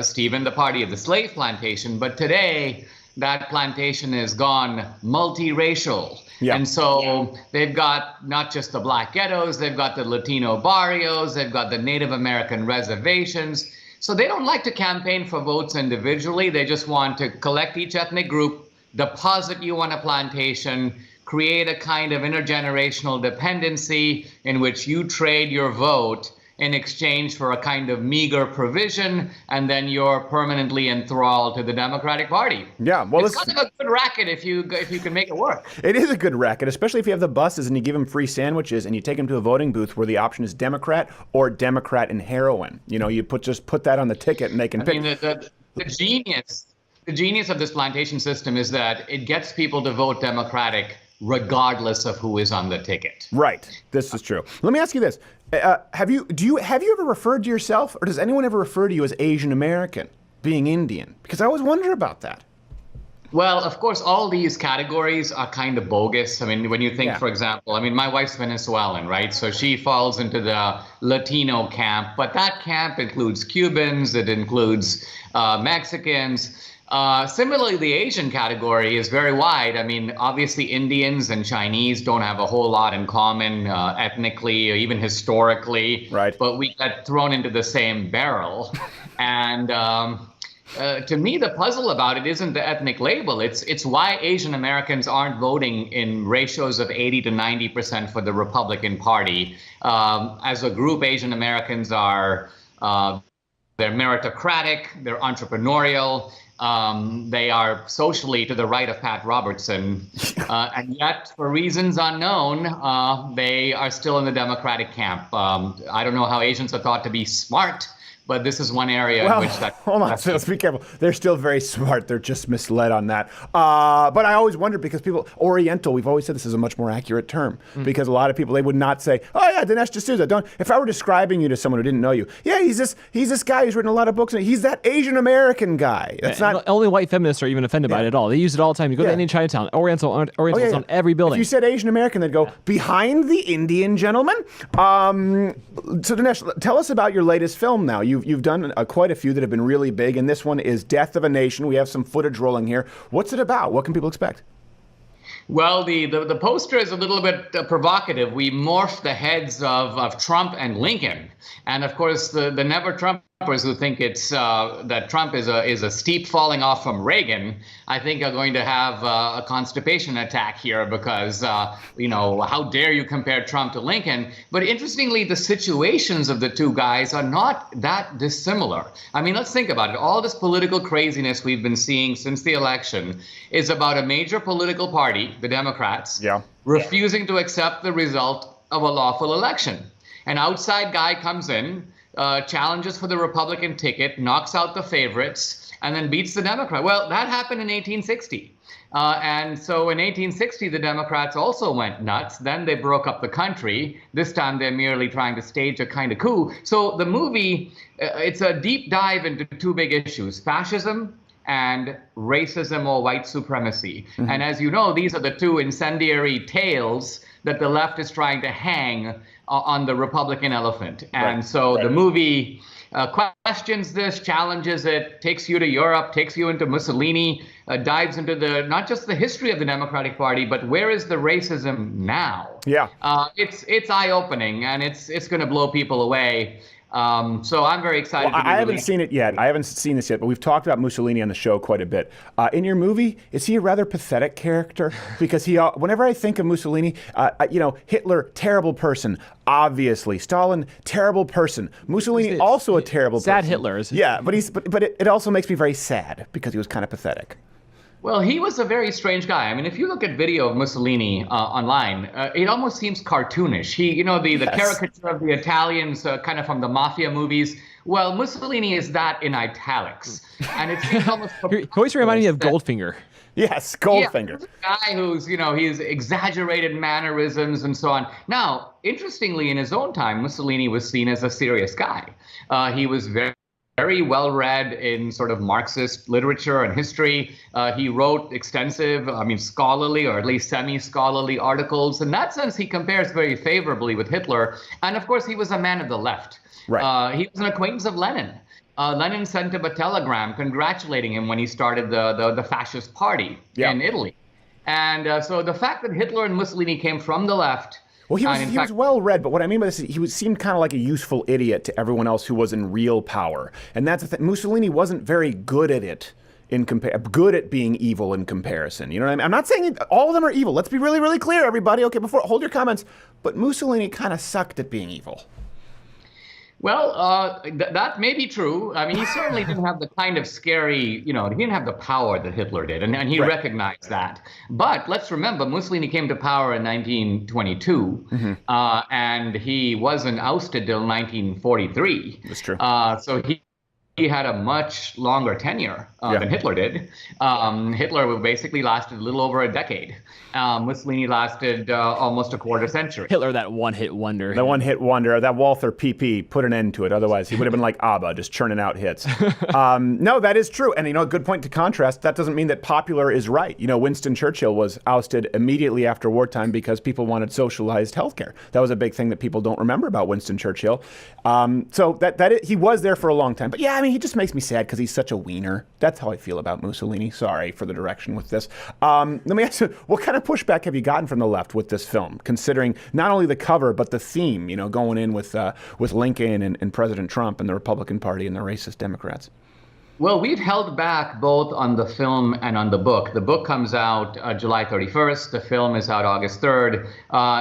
Stephen, the party of the slave plantation, but today that plantation has gone multiracial. Yeah. And so they've got not just the black ghettos, they've got the Latino barrios, they've got the Native American reservations. So they don't like to campaign for votes individually. They just want to collect each ethnic group, deposit you on a plantation, create a kind of intergenerational dependency in which you trade your vote in exchange for a kind of meager provision, and then you're permanently enthralled to the Democratic Party. Yeah, well, it's kind of a good racket if you can make it work. It is a good racket, especially if you have the buses and you give them free sandwiches and you take them to a voting booth where the option is Democrat or Democrat and heroin. You just put that on the ticket and they can pick. The genius of this plantation system is that it gets people to vote Democratic regardless of who is on the ticket. Right. This is true. Let me ask you this. Have you ever referred to yourself, or does anyone ever refer to you as Asian American, being Indian? Because I always wonder about that. Well, of course, all these categories are kind of bogus. I mean, when you think, for example, my wife's Venezuelan, right? So she falls into the Latino camp, but that camp includes Cubans, it includes Mexicans. Similarly, the Asian category is very wide. Obviously, Indians and Chinese don't have a whole lot in common ethnically or even historically. Right. But we get thrown into the same barrel. And to me, the puzzle about it isn't the ethnic label. It's why Asian Americans aren't voting in ratios of 80 to 90% for the Republican Party. As a group, Asian Americans are they're meritocratic, they're entrepreneurial. They are socially to the right of Pat Robertson, and yet, for reasons unknown, they are still in the Democratic camp. I don't know how Asians are thought to be smart, but this is one area in which that... Hold on, so let's be careful. They're still very smart. They're just misled on that. But I always wonder because Oriental, we've always said this is a much more accurate term because a lot of people, they would not say, oh yeah, Dinesh D'Souza. If I were describing you to someone who didn't know you, yeah, he's this guy who's written a lot of books and he's that Asian American guy. That's not... Only white feminists are even offended by it at all. They use it all the time. You go to any Chinatown, Oriental's on every building. If you said Asian American, they'd go, behind the Indian gentleman? So Dinesh, tell us about your latest film now. You've done quite a few that have been really big, and this one is Death of a Nation. We have some footage rolling here. What's it about? What can people expect? Well, the poster is a little bit provocative. We morphed the heads of Trump and Lincoln. And of course, the Never Trump who think it's that Trump is a steep falling off from Reagan, I think are going to have a constipation attack here because how dare you compare Trump to Lincoln? But interestingly, the situations of the two guys are not that dissimilar. I mean, let's think about it. All this political craziness we've been seeing since the election is about a major political party, the Democrats, refusing to accept the result of a lawful election. An outside guy comes in, challenges for the Republican ticket, knocks out the favorites, and then beats the Democrat. Well, that happened in 1860. And so in 1860, the Democrats also went nuts. Then they broke up the country. This time they're merely trying to stage a kind of coup. So the movie, it's a deep dive into two big issues, fascism and racism or white supremacy. And as you know, these are the two incendiary tales that the left is trying to hang on the Republican elephant. And so the movie questions this, challenges it, takes you to Europe, takes you into Mussolini, dives into not just the history of the Democratic Party, but where is the racism now? It's eye-opening, and it's going to blow people away. So I'm very excited. Well, I haven't seen it yet. I haven't seen this yet, but we've talked about Mussolini on the show quite a bit. In your movie, is he a rather pathetic character? Because whenever I think of Mussolini, Hitler, terrible person, obviously. Stalin, terrible person. Mussolini, also a terrible person. Sad Hitler. Yeah, but it also makes me very sad because he was kind of pathetic. Well, he was a very strange guy. I mean, if you look at video of Mussolini online, it almost seems cartoonish. He, the caricature of the Italians, kind of from the mafia movies. Well, Mussolini is that in italics, and it seems almost. He always reminded me of Goldfinger. Yes, Goldfinger. Yeah, a guy who's, he's exaggerated mannerisms and so on. Now, interestingly, in his own time, Mussolini was seen as a serious guy. He was very well-read in sort of Marxist literature and history. He wrote extensive, scholarly or at least semi-scholarly articles. In that sense, he compares very favorably with Hitler. And of course, he was a man of the left. Right. He was an acquaintance of Lenin. Lenin sent him a telegram congratulating him when he started the fascist party in Italy. And so the fact that Hitler and Mussolini came from the left. Well, he was well read, but what I mean by this is he seemed kind of like a useful idiot to everyone else who was in real power, and that's the thing. Mussolini wasn't very good at it good at being evil in comparison. You know what I mean? I'm not saying all of them are evil. Let's be really, really clear, everybody. Okay, hold your comments. But Mussolini kind of sucked at being evil. Well, that may be true. I mean, he certainly didn't have the kind of scary, he didn't have the power that Hitler did, and he recognized that. But let's remember, Mussolini came to power in 1922, and he wasn't ousted till 1943. That's true. So he had a much longer tenure than Hitler did. Hitler basically lasted a little over a decade. Mussolini lasted almost a quarter century. Hitler, that one-hit wonder. The one-hit wonder. That Walther PP put an end to it. Otherwise, he would have been like ABBA, just churning out hits. No, that is true. And, a good point to contrast. That doesn't mean that popular is right. Winston Churchill was ousted immediately after wartime because people wanted socialized healthcare. That was a big thing that people don't remember about Winston Churchill. So he was there for a long time. But yeah, he just makes me sad because he's such a wiener. That's how I feel about Mussolini. Sorry for the direction with this. Let me ask you, what kind of pushback have you gotten from the left with this film, considering not only the cover, but the theme, going in with Lincoln and President Trump and the Republican Party and the racist Democrats? Well, we've held back both on the film and on the book. The book comes out July 31st. The film is out August 3rd.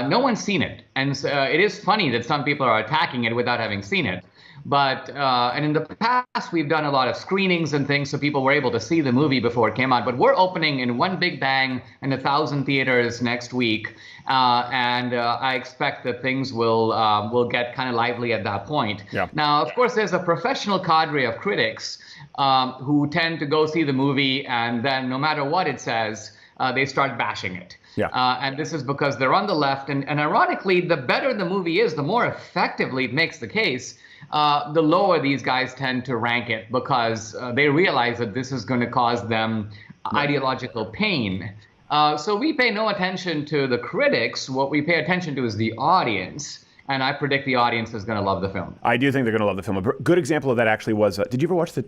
No one's seen it. And it is funny that some people are attacking it without having seen it. But, and in the past, we've done a lot of screenings and things so people were able to see the movie before it came out. But we're opening in one big bang in 1,000 theaters next week. And I expect that things will get kind of lively at that point. Yeah. Now, of course, there's a professional cadre of critics who tend to go see the movie, and then no matter what it says, they start bashing it. Yeah. And this is because they're on the left. And ironically, the better the movie is, the more effectively it makes the case. The lower these guys tend to rank it because they realize that this is going to cause them ideological pain. So we pay no attention to the critics. What we pay attention to is the audience. and I predict the audience is going to love the film. I do think they're going to love the film. A good example of that actually was, did you ever watch the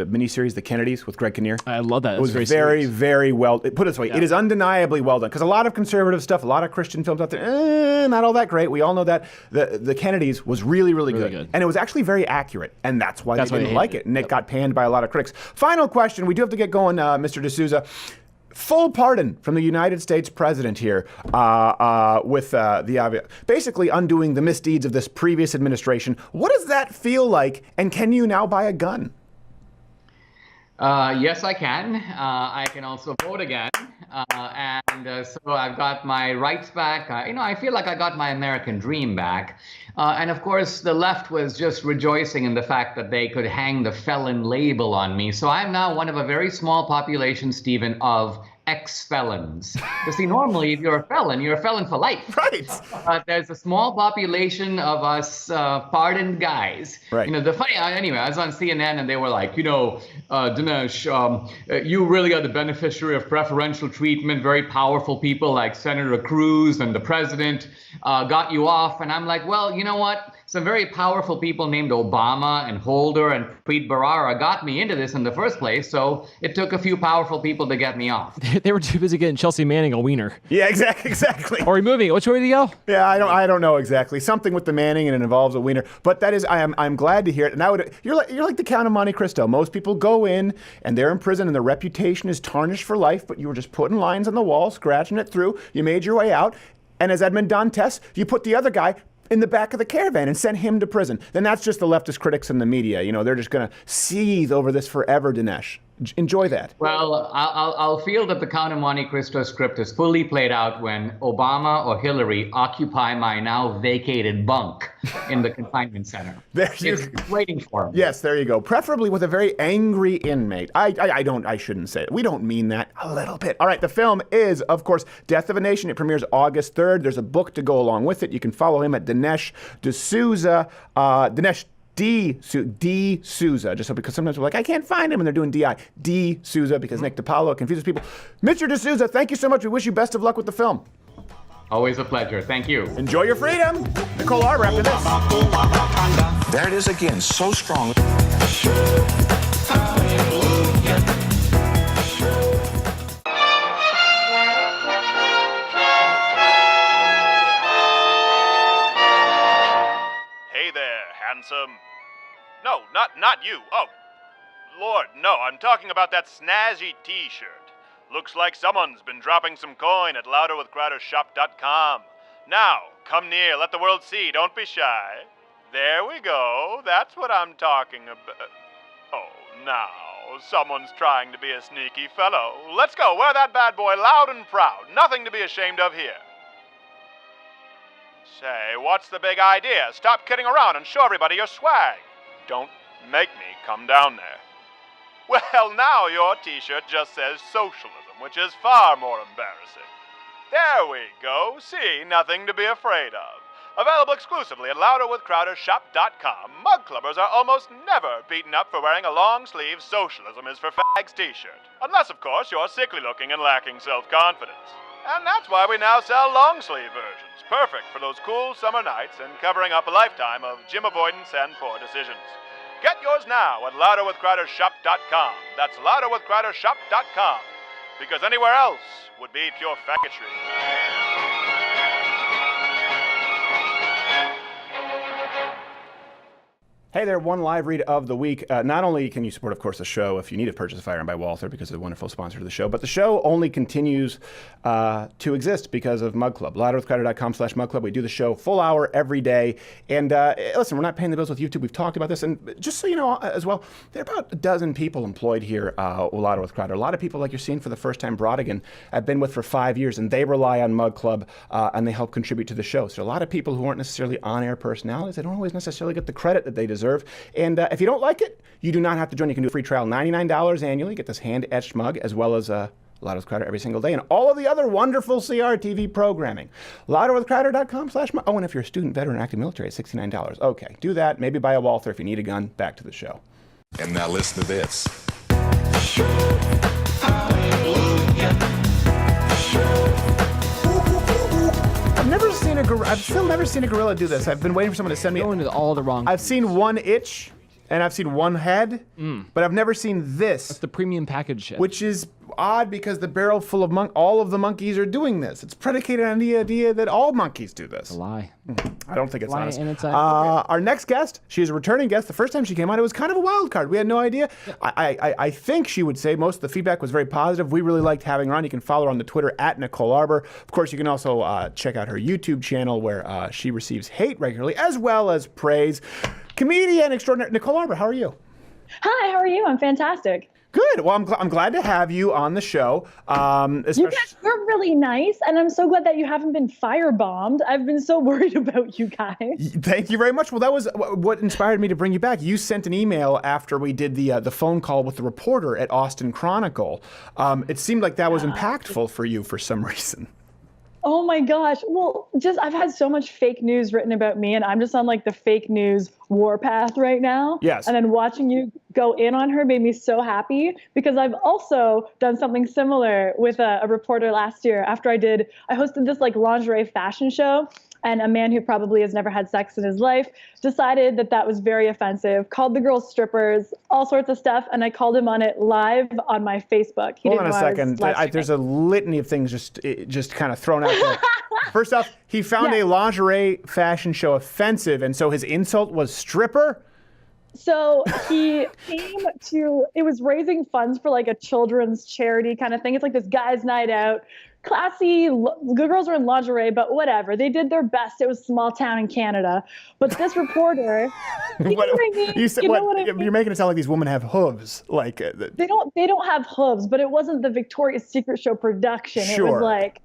miniseries The Kennedys with Greg Kinnear? I love that. It was very, very well, put it this way, it is undeniably well done. Because a lot of conservative stuff, a lot of Christian films out there, not all that great. We all know that. The Kennedys was really, really good. And it was actually very accurate. And that's why they didn't like it. And it got panned by a lot of critics. Final question. We do have to get going, Mr. D'Souza. Full pardon from the United States president here with basically undoing the misdeeds of this previous administration. What does that feel like, and can you now buy a gun? Yes, I can. I can also vote again. So I've got my rights back. I feel like I got my American dream back. And of course, the left was just rejoicing in the fact that they could hang the felon label on me. So I'm now one of a very small population, Stephen, of ex-felons. You see, normally, if you're a felon for life. Right. There's a small population of us pardoned guys. Right. Anyway, I was on CNN and they were like, Dinesh, you really are the beneficiary of preferential treatment. Very powerful people like Senator Cruz and the president got you off. And I'm like, well, you know what? Some very powerful people named Obama and Holder and Preet Bharara got me into this in the first place, so it took a few powerful people to get me off. They were too busy getting Chelsea Manning a wiener. Yeah, exactly. Or removing it. Which way did he go? Yeah, I don't know exactly. Something with the Manning and it involves a wiener. But that is, I'm glad to hear it. And you're like the Count of Monte Cristo. Most people go in and they're in prison and their reputation is tarnished for life, but you were just putting lines on the wall, scratching it through. You made your way out. And as Edmond Dantes, you put the other guy in the back of the caravan and sent him to prison. Then that's just the leftist critics in the media. They're just going to seethe over this forever, Dinesh. Enjoy that. Well, I'll feel that the Count of Monte Cristo script is fully played out when Obama or Hillary occupy my now vacated bunk in the confinement center. It's waiting for me. Yes, there you go. Preferably with a very angry inmate. I shouldn't say it. We don't mean that. A little bit. All right, the film is, of course, Death of a Nation. It premieres August 3rd. There's a book to go along with it. You can follow him at Dinesh D'Souza. Dinesh D. Souza, just because sometimes we're like, I can't find him, and they're doing D.I. D. Souza because Nick DiPaolo confuses people. Mr. D'Souza, thank you so much. We wish you best of luck with the film. Always a pleasure. Thank you. Enjoy your freedom. Nicole Arbour after this. There it is again, so strong. No, not you. Oh, Lord, no, I'm talking about that snazzy t-shirt. Looks like someone's been dropping some coin at louderwithcrowdershop.com. Now, come near, let the world see, don't be shy. There we go, that's what I'm talking about. Oh, now, someone's trying to be a sneaky fellow. Let's go, wear that bad boy loud and proud. Nothing to be ashamed of here. Say, what's the big idea? Stop kidding around and show everybody your swag. Don't make me come down there. Well, now your t-shirt just says socialism, which is far more embarrassing. There we go. See, nothing to be afraid of. Available exclusively at louderwithcrowdershop.com. Mug clubbers are almost never beaten up for wearing a long-sleeve socialism is for fags t-shirt. Unless, of course, you're sickly looking and lacking self-confidence. And that's why we now sell long-sleeve versions. Perfect for those cool summer nights and covering up a lifetime of gym avoidance and poor decisions. Get yours now at louderwithcrowdershop.com. That's louderwithcrowdershop.com. Because anywhere else would be pure faggotry. Hey there, one live read of the week. Not only can you support, of course, the show if you need to purchase a firearm by Walther because of the wonderful sponsor of the show, but the show only continues to exist because of Mug Club. louderwithcrowder.com/Mug Club. We do the show full hour every day. And listen, we're not paying the bills with YouTube. We've talked about this. And just so you know as well, there are about a dozen people employed here at Louder with Crowder. A lot of people, like you're seeing for the first time, Brodigan, I've been with for 5 years, and they rely on Mug Club and they help contribute to the show. So a lot of people who aren't necessarily on-air personalities, they don't always necessarily get the credit that they deserve. And if you don't like it, you do not have to join. You can do a free trial, $99 annually. Get this hand-etched mug, as well as Louder with Crowder every single day, and all of the other wonderful CRTV programming. louderwithcrowder.com/mug. Oh, and if you're a student, veteran, active military, it's $69. Okay, do that. Maybe buy a Walther if you need a gun. Back to the show. And now listen to this. I've never seen seen a gorilla. I've still never seen a gorilla do this. I've been waiting for someone to send me. Going to all the wrong. I've seen one itch, and I've seen one head, but I've never seen this. That's the premium package shit. Which is odd because the barrel full of all of the monkeys are doing this. It's predicated on the idea that all monkeys do this. It's a lie. I don't think it's lie, honest. and it's our next guest, she is a returning guest. The first time she came on, it was kind of a wild card. We had no idea. I think she would say most of the feedback was very positive. We really liked having her on. You can follow her on the Twitter at Nicole Arbour. Of course, you can also check out her YouTube channel where she receives hate regularly as well as praise. Comedian extraordinary Nicole Arbour, how are you? Hi, how are you? I'm fantastic. Good. Well, I'm glad to have you on the show. You guys were really nice, and I'm so glad that you haven't been firebombed. I've been so worried about you guys. Thank you very much. Well, that was what inspired me to bring you back. You sent an email after we did the phone call with the reporter at Austin Chronicle. It seemed like that was impactful for you for some reason. Oh my gosh. Well, I've had so much fake news written about me, and I'm just on like the fake news warpath right now. Yes. And then watching you go in on her made me so happy because I've also done something similar with a reporter last year after I hosted this like lingerie fashion show. And a man who probably has never had sex in his life decided that was very offensive, called the girls strippers, all sorts of stuff, and I called him on it live on my Facebook. Hold on a second. There's a litany of things just kind of thrown out there. First off, he found a lingerie fashion show offensive, and so his insult was stripper? So he came to, it was raising funds for like a children's charity kind of thing. It's like this guy's night out. Classy, good girls were in lingerie, but whatever. They did their best. It was small town in Canada. But this reporter, you know what I mean? You're making it sound like these women have hooves. Like they don't have hooves, but it wasn't the Victoria's Secret show production. Sure. It was like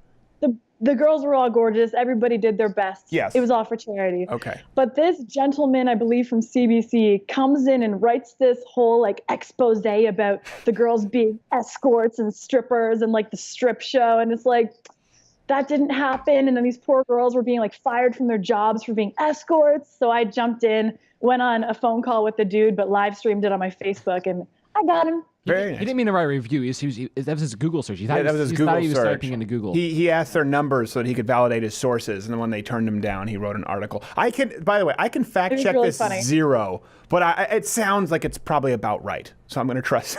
the girls were all gorgeous. Everybody did their best. Yes. It was all for charity. Okay. But this gentleman, I believe from CBC, comes in and writes this whole like expose about the girls being escorts and strippers and like the strip show. And it's like, that didn't happen. And then these poor girls were being like fired from their jobs for being escorts. So I jumped in, went on a phone call with the dude, but live streamed it on my Facebook and I got him. Very nice. He didn't mean to write a review. That was his Google search. That was his Google search. He was search. typing into Google. He asked their numbers so that he could validate his sources, and then when they turned him down, he wrote an article. By the way, I can fact check really this funny. zero, but it sounds like it's probably about right. So I'm going to trust.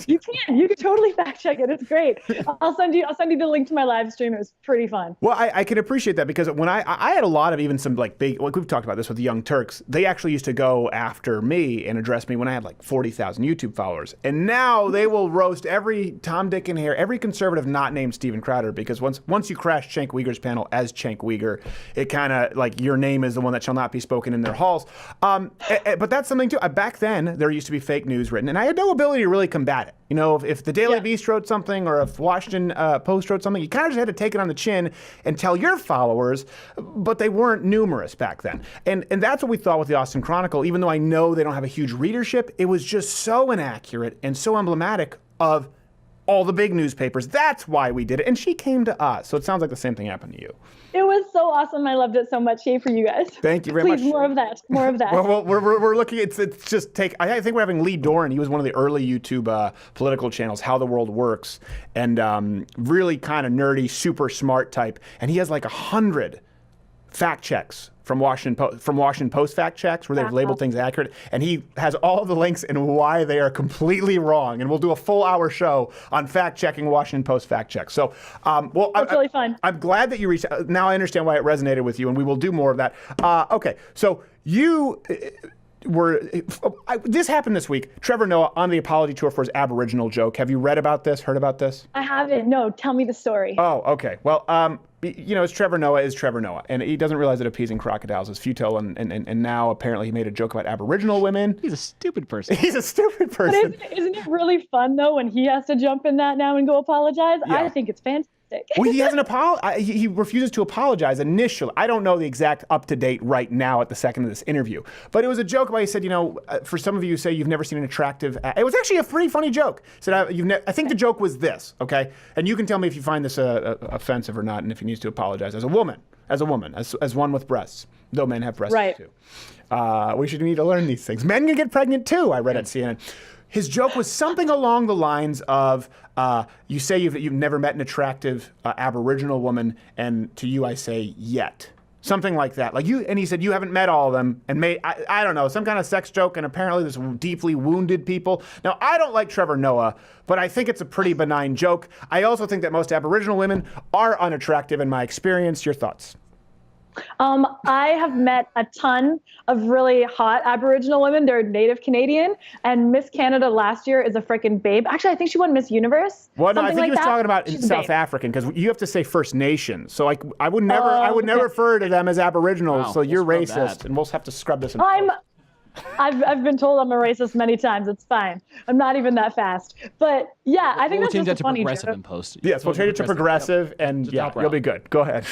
You can. You can totally fact check it. It's great. I'll send you the link to my live stream. It was pretty fun. Well, I can appreciate that because when I had a lot of even some like big, like we've talked about this with the Young Turks, they actually used to go after me and address me when I had like 40,000 YouTube followers. And now they will roast every Tom, Dick, and Harry, every conservative not named Steven Crowder, because once you crash Cenk Uyghur's panel as Cenk Uyghur, it kind of like your name is the one that shall not be spoken in their halls. But that's something too. Back then, there used to be fake news written, and I had no ability to really combat it. You know, if the Daily Beast wrote something or if Washington Post wrote something, you kind of just had to take it on the chin and tell your followers, but they weren't numerous back then. And that's what we thought with the Austin Chronicle. Even though I know they don't have a huge readership, it was just so inaccurate and so emblematic of all the big newspapers. That's why we did it. And she came to us. So it sounds like the same thing happened to you. It was so awesome. I loved it so much. Yay for you guys. Thank you very much. Please, more of that. More of that. Well, we're looking. It's just take. I think we're having Lee Doran. He was one of the early YouTube political channels, How the World Works, and really kind of nerdy, super smart type. And he has like 100 fact checks from Washington Post fact checks where they've labeled things accurate, and he has all of the links and why they are completely wrong. And we'll do a full hour show on fact checking Washington Post fact checks. So, that's really fun. I'm glad that you reached out. Now I understand why it resonated with you, and we will do more of that. Okay, so you this happened this week. Trevor Noah on the apology tour for his Aboriginal joke. Have you read about this? Heard about this? I haven't. No, tell me the story. Oh, okay. Well, you know, Trevor Noah, and he doesn't realize that appeasing crocodiles is futile, and now apparently he made a joke about Aboriginal women. He's a stupid person. He's a stupid person. But isn't it really fun, though, when he has to jump in that now and go apologize? Yeah. I think it's fantastic. Well, he hasn't he refuses to apologize initially. I don't know the exact up-to-date right now at the second of this interview. But it was a joke about, he said, you know, for some of you who say you've never seen an attractive... It was actually a pretty funny joke. He said, I think the joke was this, okay? And you can tell me if you find this offensive or not, and if he needs to apologize as a woman, as one with breasts, though men have breasts too. We should need to learn these things. Men can get pregnant too, I read at CNN. His joke was something along the lines of, you say you've never met an attractive Aboriginal woman, and to you I say, yet. Something like that. And he said, you haven't met all of them, and I don't know, some kind of sex joke, and apparently this deeply wounded people. Now, I don't like Trevor Noah, but I think it's a pretty benign joke. I also think that most Aboriginal women are unattractive in my experience. Your thoughts? I have met a ton of really hot Aboriginal women. They're Native Canadian, and Miss Canada last year is a freaking babe. Actually, I think she won Miss Universe. Well, no, I think like he was that. talking about She's in South African, because you have to say First Nation. So I would never refer to them as Aboriginals. Wow, so you're we'll racist, scrub that. and we'll have to scrub this. I've been told I'm a racist many times. It's fine. I'm not even that fast. But yeah, I think We'll that's change just that to a funny progressive joke. and post. Yes, we'll change it to progressive, and yeah, you'll be good. Go ahead.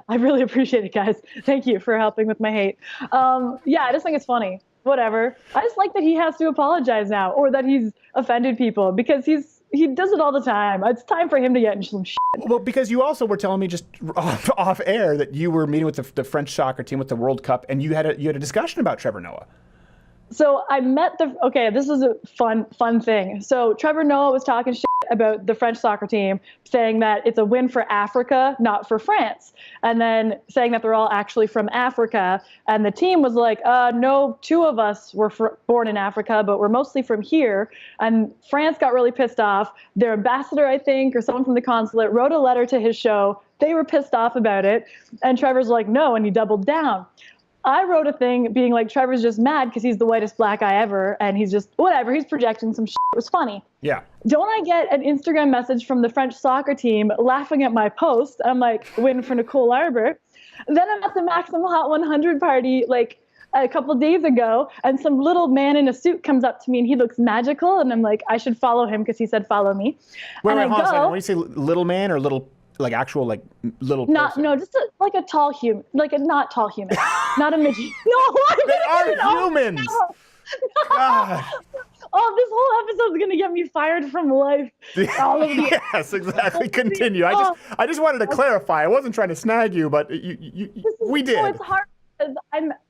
I really appreciate it, guys. Thank you for helping with my hate. Yeah, I just think it's funny. Whatever. I just like that he has to apologize now, or that he's offended people, because he does it all the time. It's time for him to get in some shit. Well, because you also were telling me just off air that you were meeting with the French soccer team with the World Cup, and you had a discussion about Trevor Noah. So I met this is a fun thing. So Trevor Noah was talking shit about the French soccer team, saying that it's a win for Africa, not for France. And then saying that they're all actually from Africa. And the team was like, no, 2 of us were born in Africa, but we're mostly from here. And France got really pissed off. Their ambassador, I think, or someone from the consulate wrote a letter to his show. They were pissed off about it. And Trevor's like, no, and he doubled down. I wrote a thing being like, Trevor's just mad because he's the whitest black guy ever, and he's just, whatever, he's projecting some shit. It was funny. Yeah. Don't I get an Instagram message from the French soccer team laughing at my post? I'm like, win for Nicole Arbour. Then I'm at the Maximum Hot 100 party, like, a couple days ago, and some little man in a suit comes up to me, and he looks magical, and I'm like, I should follow him because he said follow me. Wait, hold on a second. When you say little man or little, like actual, like little person? No, just like a tall human, like a not tall human, not a midget. No, they are humans. No. God. Oh, this whole episode's gonna get me fired from life. Yes, exactly. Continue. I just wanted to clarify. I wasn't trying to snag you, but we did. So it's hard because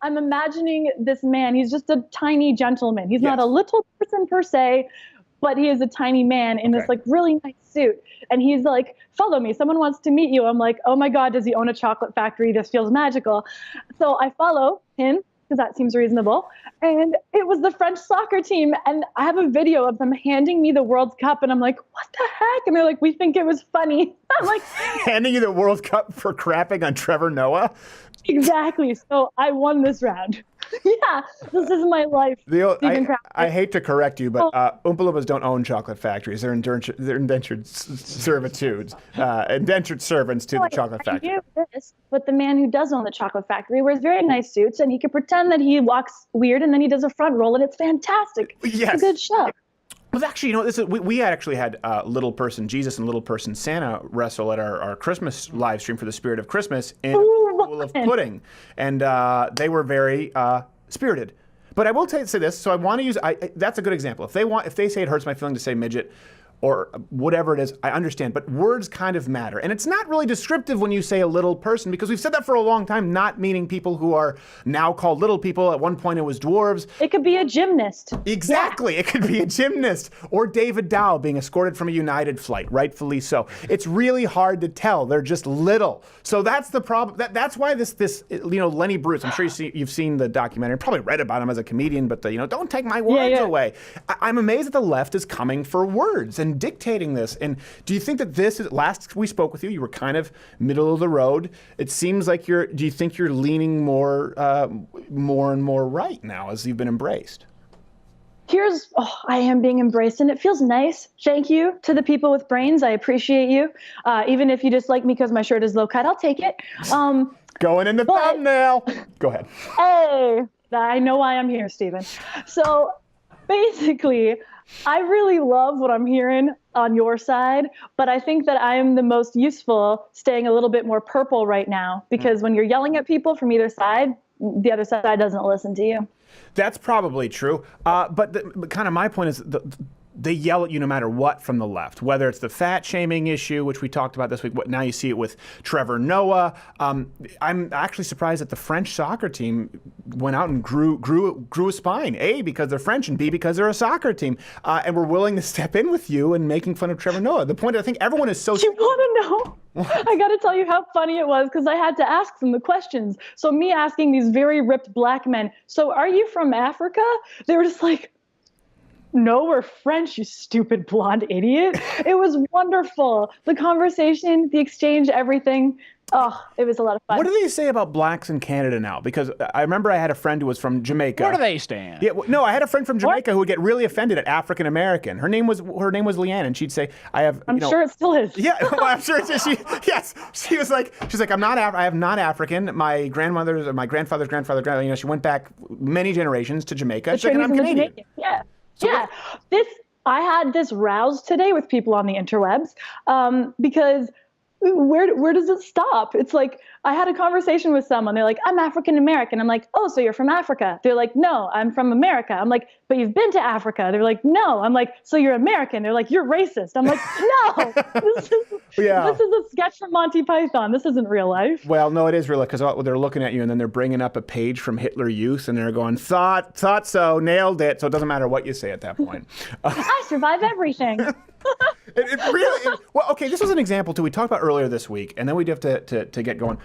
I'm imagining this man. He's just a tiny gentleman. He's not a little person per se, but he is a tiny man in this like really nice suit. And he's like, follow me. Someone wants to meet you. I'm like, oh my God, does he own a chocolate factory? This feels magical. So I follow him because that seems reasonable. And it was the French soccer team. And I have a video of them handing me the World Cup. And I'm like, what the heck? And they're like, we think it was funny. I'm like, handing you the World Cup for crapping on Trevor Noah? Exactly. So I won this round. Yeah, this is my life. I hate to correct you, but Oompa Loompas don't own chocolate factories. They're indentured servitudes, indentured servants to the chocolate factory. I knew this, but the man who does own the chocolate factory wears very nice suits, and he can pretend that he walks weird, and then he does a front roll, and it's fantastic. Yes. It's a good show. Well, actually, you know, we actually had Little Person Jesus and Little Person Santa wrestle at our Christmas live stream for the Spirit of Christmas in a pool of pudding, and they were very spirited. But I will say this, so I want to use that's a good example. If they say it hurts my feeling to say midget or whatever it is, I understand. But words kind of matter. And it's not really descriptive when you say a little person, because we've said that for a long time, not meaning people who are now called little people. At one point it was dwarves. It could be a gymnast. Exactly. Yeah. It could be a gymnast. Or David Dow being escorted from a United flight, rightfully so. It's really hard to tell. They're just little. So that's the problem. That's why this Lenny Bruce, I'm sure you've seen the documentary, probably read about him as a comedian, but don't take my words away. I'm amazed that the left is coming for words and dictating this. And do you think that this is, last we spoke with you were kind of middle of the road. It seems like do you think you're leaning more and more right now as you've been embraced? I am being embraced, and it feels nice. Thank you to the people with brains. I appreciate you. Even if you dislike me because my shirt is low cut, I'll take it. Going in the thumbnail. Go ahead. Hey, I know why I'm here, Stephen. So basically, I really love what I'm hearing on your side, but I think that I am the most useful staying a little bit more purple right now, because when you're yelling at people from either side, the other side doesn't listen to you. That's probably true. But kind of my point is they yell at you no matter what from the left, whether it's the fat shaming issue, which we talked about this week. Now you see it with Trevor Noah. I'm actually surprised that the French soccer team went out and grew a spine. A, because they're French, and B, because they're a soccer team. And we're willing to step in with you and making fun of Trevor Noah. The point I think everyone is so... You want to know? I got to tell you how funny it was because I had to ask them the questions. So me asking these very ripped black men, so are you from Africa? They were just like, no, we're French, you stupid blonde idiot. It was wonderful. The conversation, the exchange, everything. Oh, it was a lot of fun. What do they say about blacks in Canada now? Because I remember I had a friend who was from Jamaica. Where do they stand? Yeah, no, I had a friend from Jamaica who would get really offended at African American. Her name was Leanne, and she'd say, I'm sure it still is. Yeah, well, I'm sure it's yes. She's like, I am not African. My grandfather's grandfather, she went back many generations to Jamaica. She's like, and I'm Canadian. Yeah. So yeah. I had this rouse today with people on the interwebs because where does it stop? It's like I had a conversation with someone. They're like, I'm African American. I'm like, oh, so you're from Africa? They're like, no, I'm from America. I'm like, but you've been to Africa? They're like, no. I'm like, so you're American? They're like, you're racist. I'm like, no. This is a sketch from Monty Python. This isn't real life. Well, no, it is real life because they're looking at you and then they're bringing up a page from Hitler Youth and they're going, thought so, nailed it. So it doesn't matter what you say at that point. I survive everything. Well, okay, this was an example too. We talked about earlier this week, and then we'd have to get going.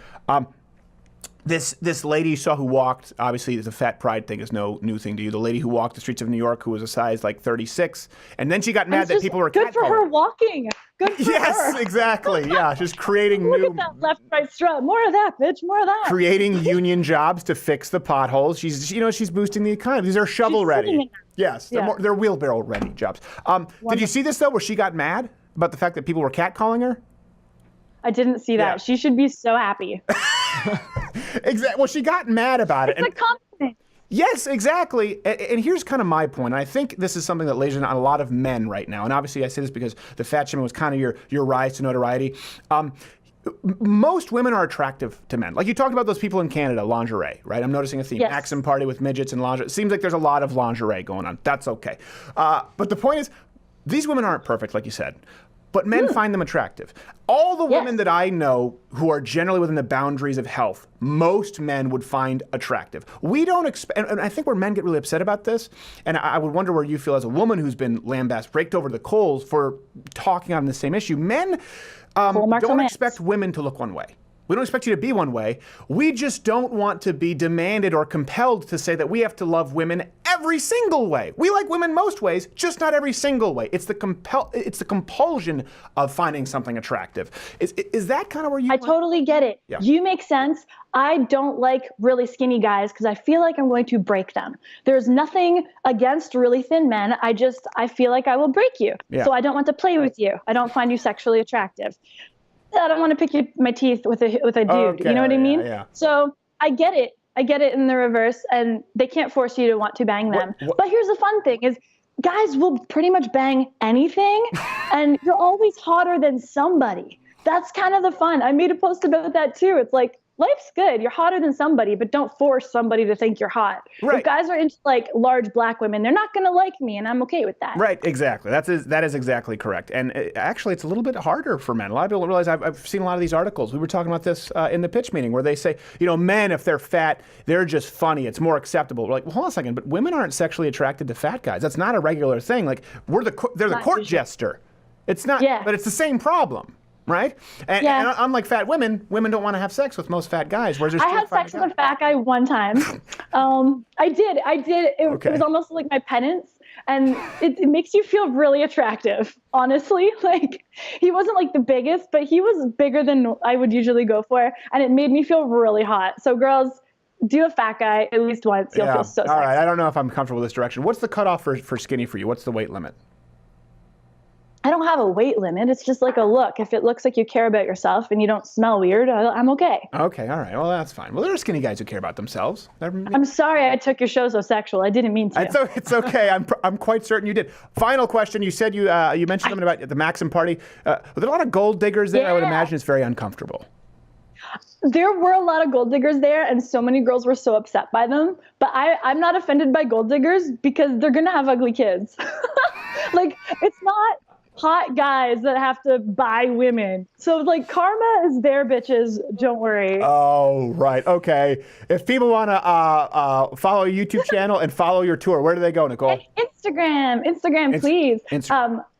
This lady you saw who walked, obviously the fat pride thing is no new thing to you. The lady who walked the streets of New York who was a size like 36, and then she got mad that people were good for her walking. Good for her. Yes, exactly. Yeah, she's creating Look at that left, right strut. More of that, bitch. More of that. Creating union jobs to fix the potholes. She's boosting the economy. These are shovel ready. Yes, they're wheelbarrow ready jobs. Did you see this though, where she got mad about the fact that people were catcalling her? I didn't see that. Yeah. She should be so happy. Exactly. Well, she got mad about it. It's a compliment. Yes, exactly. And here's kind of my point. And I think this is something that lays on a lot of men right now. And obviously, I say this because the fat shaming was kind of your rise to notoriety. Most women are attractive to men. Like you talked about those people in Canada, lingerie, right? I'm noticing a theme. Yes. Maxim party with midgets and lingerie. It seems like there's a lot of lingerie going on. That's okay. But the point is, these women aren't perfect, like you said. But men find them attractive. All the women that I know who are generally within the boundaries of health, most men would find attractive. We don't expect, and I think where men get really upset about this, and I would wonder where you feel as a woman who's been lambasted, raked over the coals for talking on the same issue. Men don't expect women to look one way. We don't expect you to be one way. We just don't want to be demanded or compelled to say that we have to love women every single way. We like women most ways, just not every single way. It's the compulsion of finding something attractive. Is that kind of where you I totally get it. Yeah. You make sense. I don't like really skinny guys because I feel like I'm going to break them. There's nothing against really thin men. I feel like I will break you. Yeah. So I don't want to play with you. I don't find you sexually attractive. I don't want to pick my teeth with a dude. Okay, you know what I mean? Yeah. So I get it. I get it in the reverse, and they can't force you to want to bang them. But here's the fun thing is guys will pretty much bang anything, and you're always hotter than somebody. That's kind of the fun. I made a post about that too. It's like, life's good. You're hotter than somebody, but don't force somebody to think you're hot. Right. If guys are into like large black women, they're not going to like me, and I'm okay with that. Right, exactly. That is exactly correct. And actually, it's a little bit harder for men. A lot of people don't realize I've seen a lot of these articles. We were talking about this in the pitch meeting where they say, men, if they're fat, they're just funny. It's more acceptable. We're like, well, hold on a second, but women aren't sexually attracted to fat guys. That's not a regular thing. Like they're the court jester. It's not, but it's the same problem. Right? And unlike fat women don't want to have sex with most fat guys. I had sex with a fat guy one time. I did. It was almost like my penance. And it makes you feel really attractive, honestly. Like, he wasn't like the biggest, but he was bigger than I would usually go for. And it made me feel really hot. So girls, do a fat guy at least once. You'll feel so sexy. All right. I don't know if I'm comfortable with this direction. What's the cutoff for skinny for you? What's the weight limit? I don't have a weight limit. It's just like a look. If it looks like you care about yourself and you don't smell weird, I'm okay. Okay, all right. Well, that's fine. Well, there are skinny guys who care about themselves. I'm sorry I took your show so sexual. I didn't mean to. It's okay. I'm quite certain you did. Final question. You said you mentioned something about the Maxim party. Were there a lot of gold diggers there? I would imagine it's very uncomfortable. There were a lot of gold diggers there, and so many girls were so upset by them. But I'm not offended by gold diggers because they're going to have ugly kids. Like, it's not hot guys that have to buy women. So, like, karma is there, bitches. Don't worry. Oh, right. Okay. If people want to follow your YouTube channel and follow your tour, where do they go, Nicole? Instagram, please.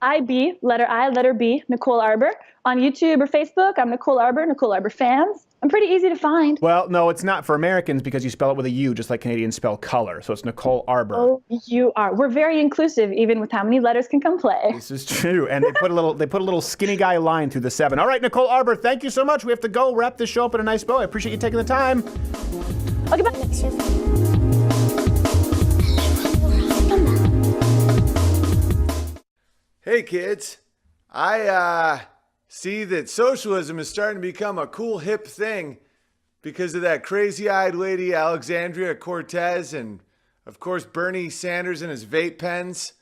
IB, letter I, letter B, Nicole Arbour. On YouTube or Facebook, I'm Nicole Arbour, Nicole Arbour fans. I'm pretty easy to find. Well, no, it's not for Americans because you spell it with a U, just like Canadians spell color. So it's Nicole Arbour. Oh, you are. We're very inclusive, even with how many letters can come play. This is true. And they put a little skinny guy line through the 7. All right, Nicole Arbour, thank you so much. We have to go wrap this show up in a nice bow. I appreciate you taking the time. Okay, bye. Hey kids, I see that socialism is starting to become a cool hip thing because of that crazy-eyed lady Alexandria Cortez and of course Bernie Sanders and his vape pens.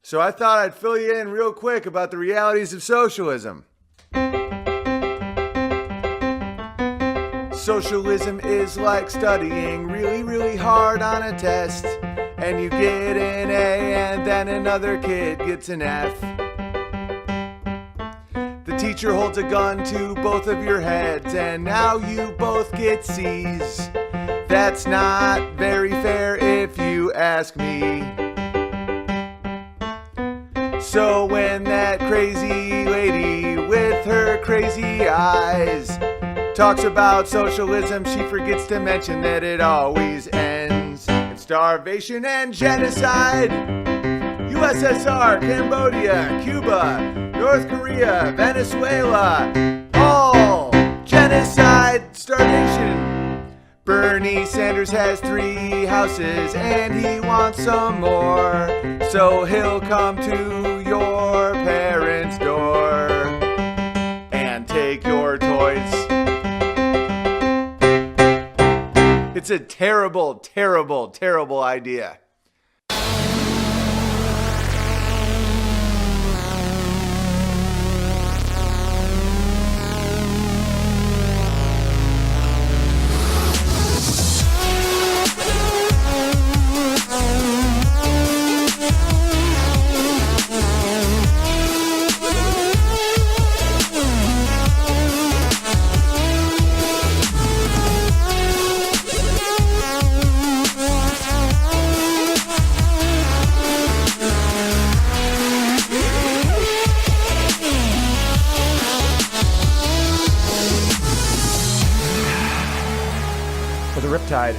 So I thought I'd fill you in real quick about the realities of socialism. Socialism is like studying really, really hard on a test. And you get an A and then another kid gets an F. The teacher holds a gun to both of your heads and now you both get C's. That's not very fair if you ask me. So when that crazy lady with her crazy eyes talks about socialism, she forgets to mention that it always ends in starvation and genocide. USSR, Cambodia, Cuba, North Korea, Venezuela, all genocide, starvation. Bernie Sanders has 3 houses and he wants some more, so he'll come to your parents' door and take your toys. It's a terrible, terrible, terrible idea. Riptide.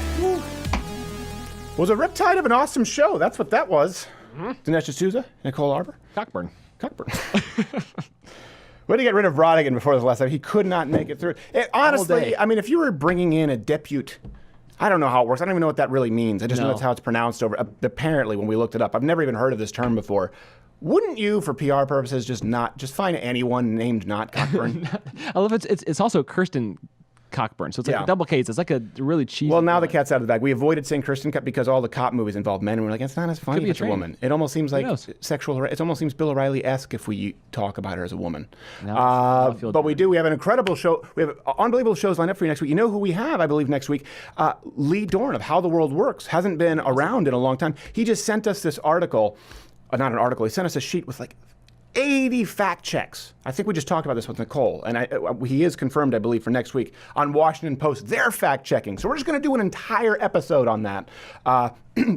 Was a riptide of an awesome show. That's what that was. Dinesh D'Souza, Nicole Arbour. Cockburn. Way to get rid of Rodigan before this last time. He could not make it through. Honestly, I mean, if you were bringing in a depute, I don't know how it works. I don't even know what that really means. I just know that's how it's pronounced over. Apparently, when we looked it up, I've never even heard of this term before. Wouldn't you, for PR purposes, just find anyone named not Cockburn? I love it's also Kirsten Cockburn, so it's like a double case. It's like a really cheesy. Well, now the cat's out of the bag. We avoided saying Kirsten because all the cop movies involve men, and we're like, it's not as funny if it's a woman. It almost seems like sexual. It almost seems Bill O'Reilly-esque if we talk about her as a woman. But we do. We have an incredible show. We have unbelievable shows lined up for you next week. You know who we have, I believe, next week? Lee Dorn of How the World Works. Hasn't been around in a long time. He just sent us this article. Not an article. He sent us a sheet with like 80 fact checks. I think we just talked about this with Nicole, and he is confirmed, I believe, for next week on Washington Post. They're fact checking. So we're just going to do an entire episode on that,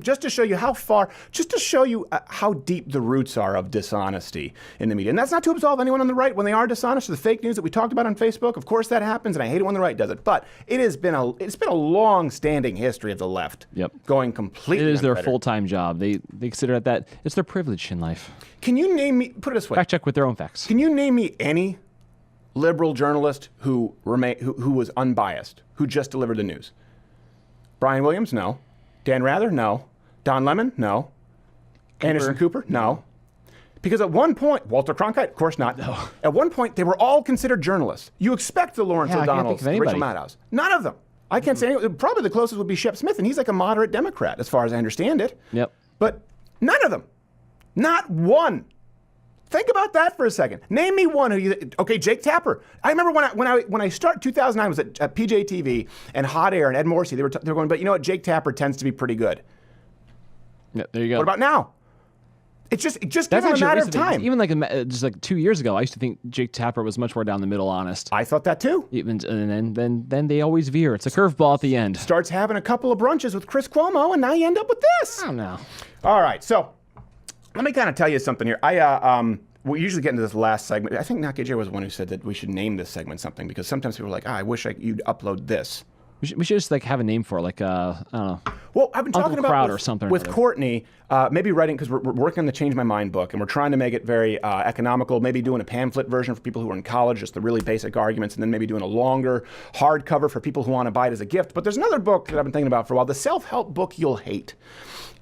just to show you how far, just to show you how deep the roots are of dishonesty in the media. And that's not to absolve anyone on the right when they are dishonest. The fake news that we talked about on Facebook, of course that happens, and I hate it when the right does it. But it's been a long-standing history of the left going completely. It is their full-time job. They consider that it's their privilege in life. Can you name me? Put it this way. Fact check with their own facts. Can you name me any liberal journalist who was unbiased, who just delivered the news? Brian Williams, no. Dan Rather, no. Don Lemon, no. Anderson Cooper, no. Because at one point, Walter Cronkite, of course not. No. At one point, they were all considered journalists. You expect the Lawrence O'Donnells, Rachel Maddow's. None of them. I can't say any. Probably the closest would be Shep Smith, and he's like a moderate Democrat, as far as I understand it. Yep. But none of them. Not one. Think about that for a second. Name me one who you. Okay, Jake Tapper. I remember when I started 2009 was at PJTV and Hot Air and Ed Morrissey. They were going, but you know what? Jake Tapper tends to be pretty good. Yeah, there you go. What about now? It's just That's given a actually matter of recent thing. time. Even like just like 2 years ago, I used to think Jake Tapper was much more down the middle, honest. I thought that too. And then they always veer. It's a curveball at the end. Starts having a couple of brunches with Chris Cuomo, and now you end up with this. I don't know. All right, so let me kind of tell you something here. We usually get into this last segment. I think Nak AJ was the one who said that we should name this segment something, because sometimes people are like, I wish you'd upload this. We should just like have a name for it, like I don't know. Well, I've been talking Uncle about Crowd with, or something with Courtney, maybe writing, because we're working on the Change My Mind book, and we're trying to make it very economical, maybe doing a pamphlet version for people who are in college, just the really basic arguments, and then maybe doing a longer hardcover for people who want to buy it as a gift. But there's another book that I've been thinking about for a while, the self-help book you'll hate.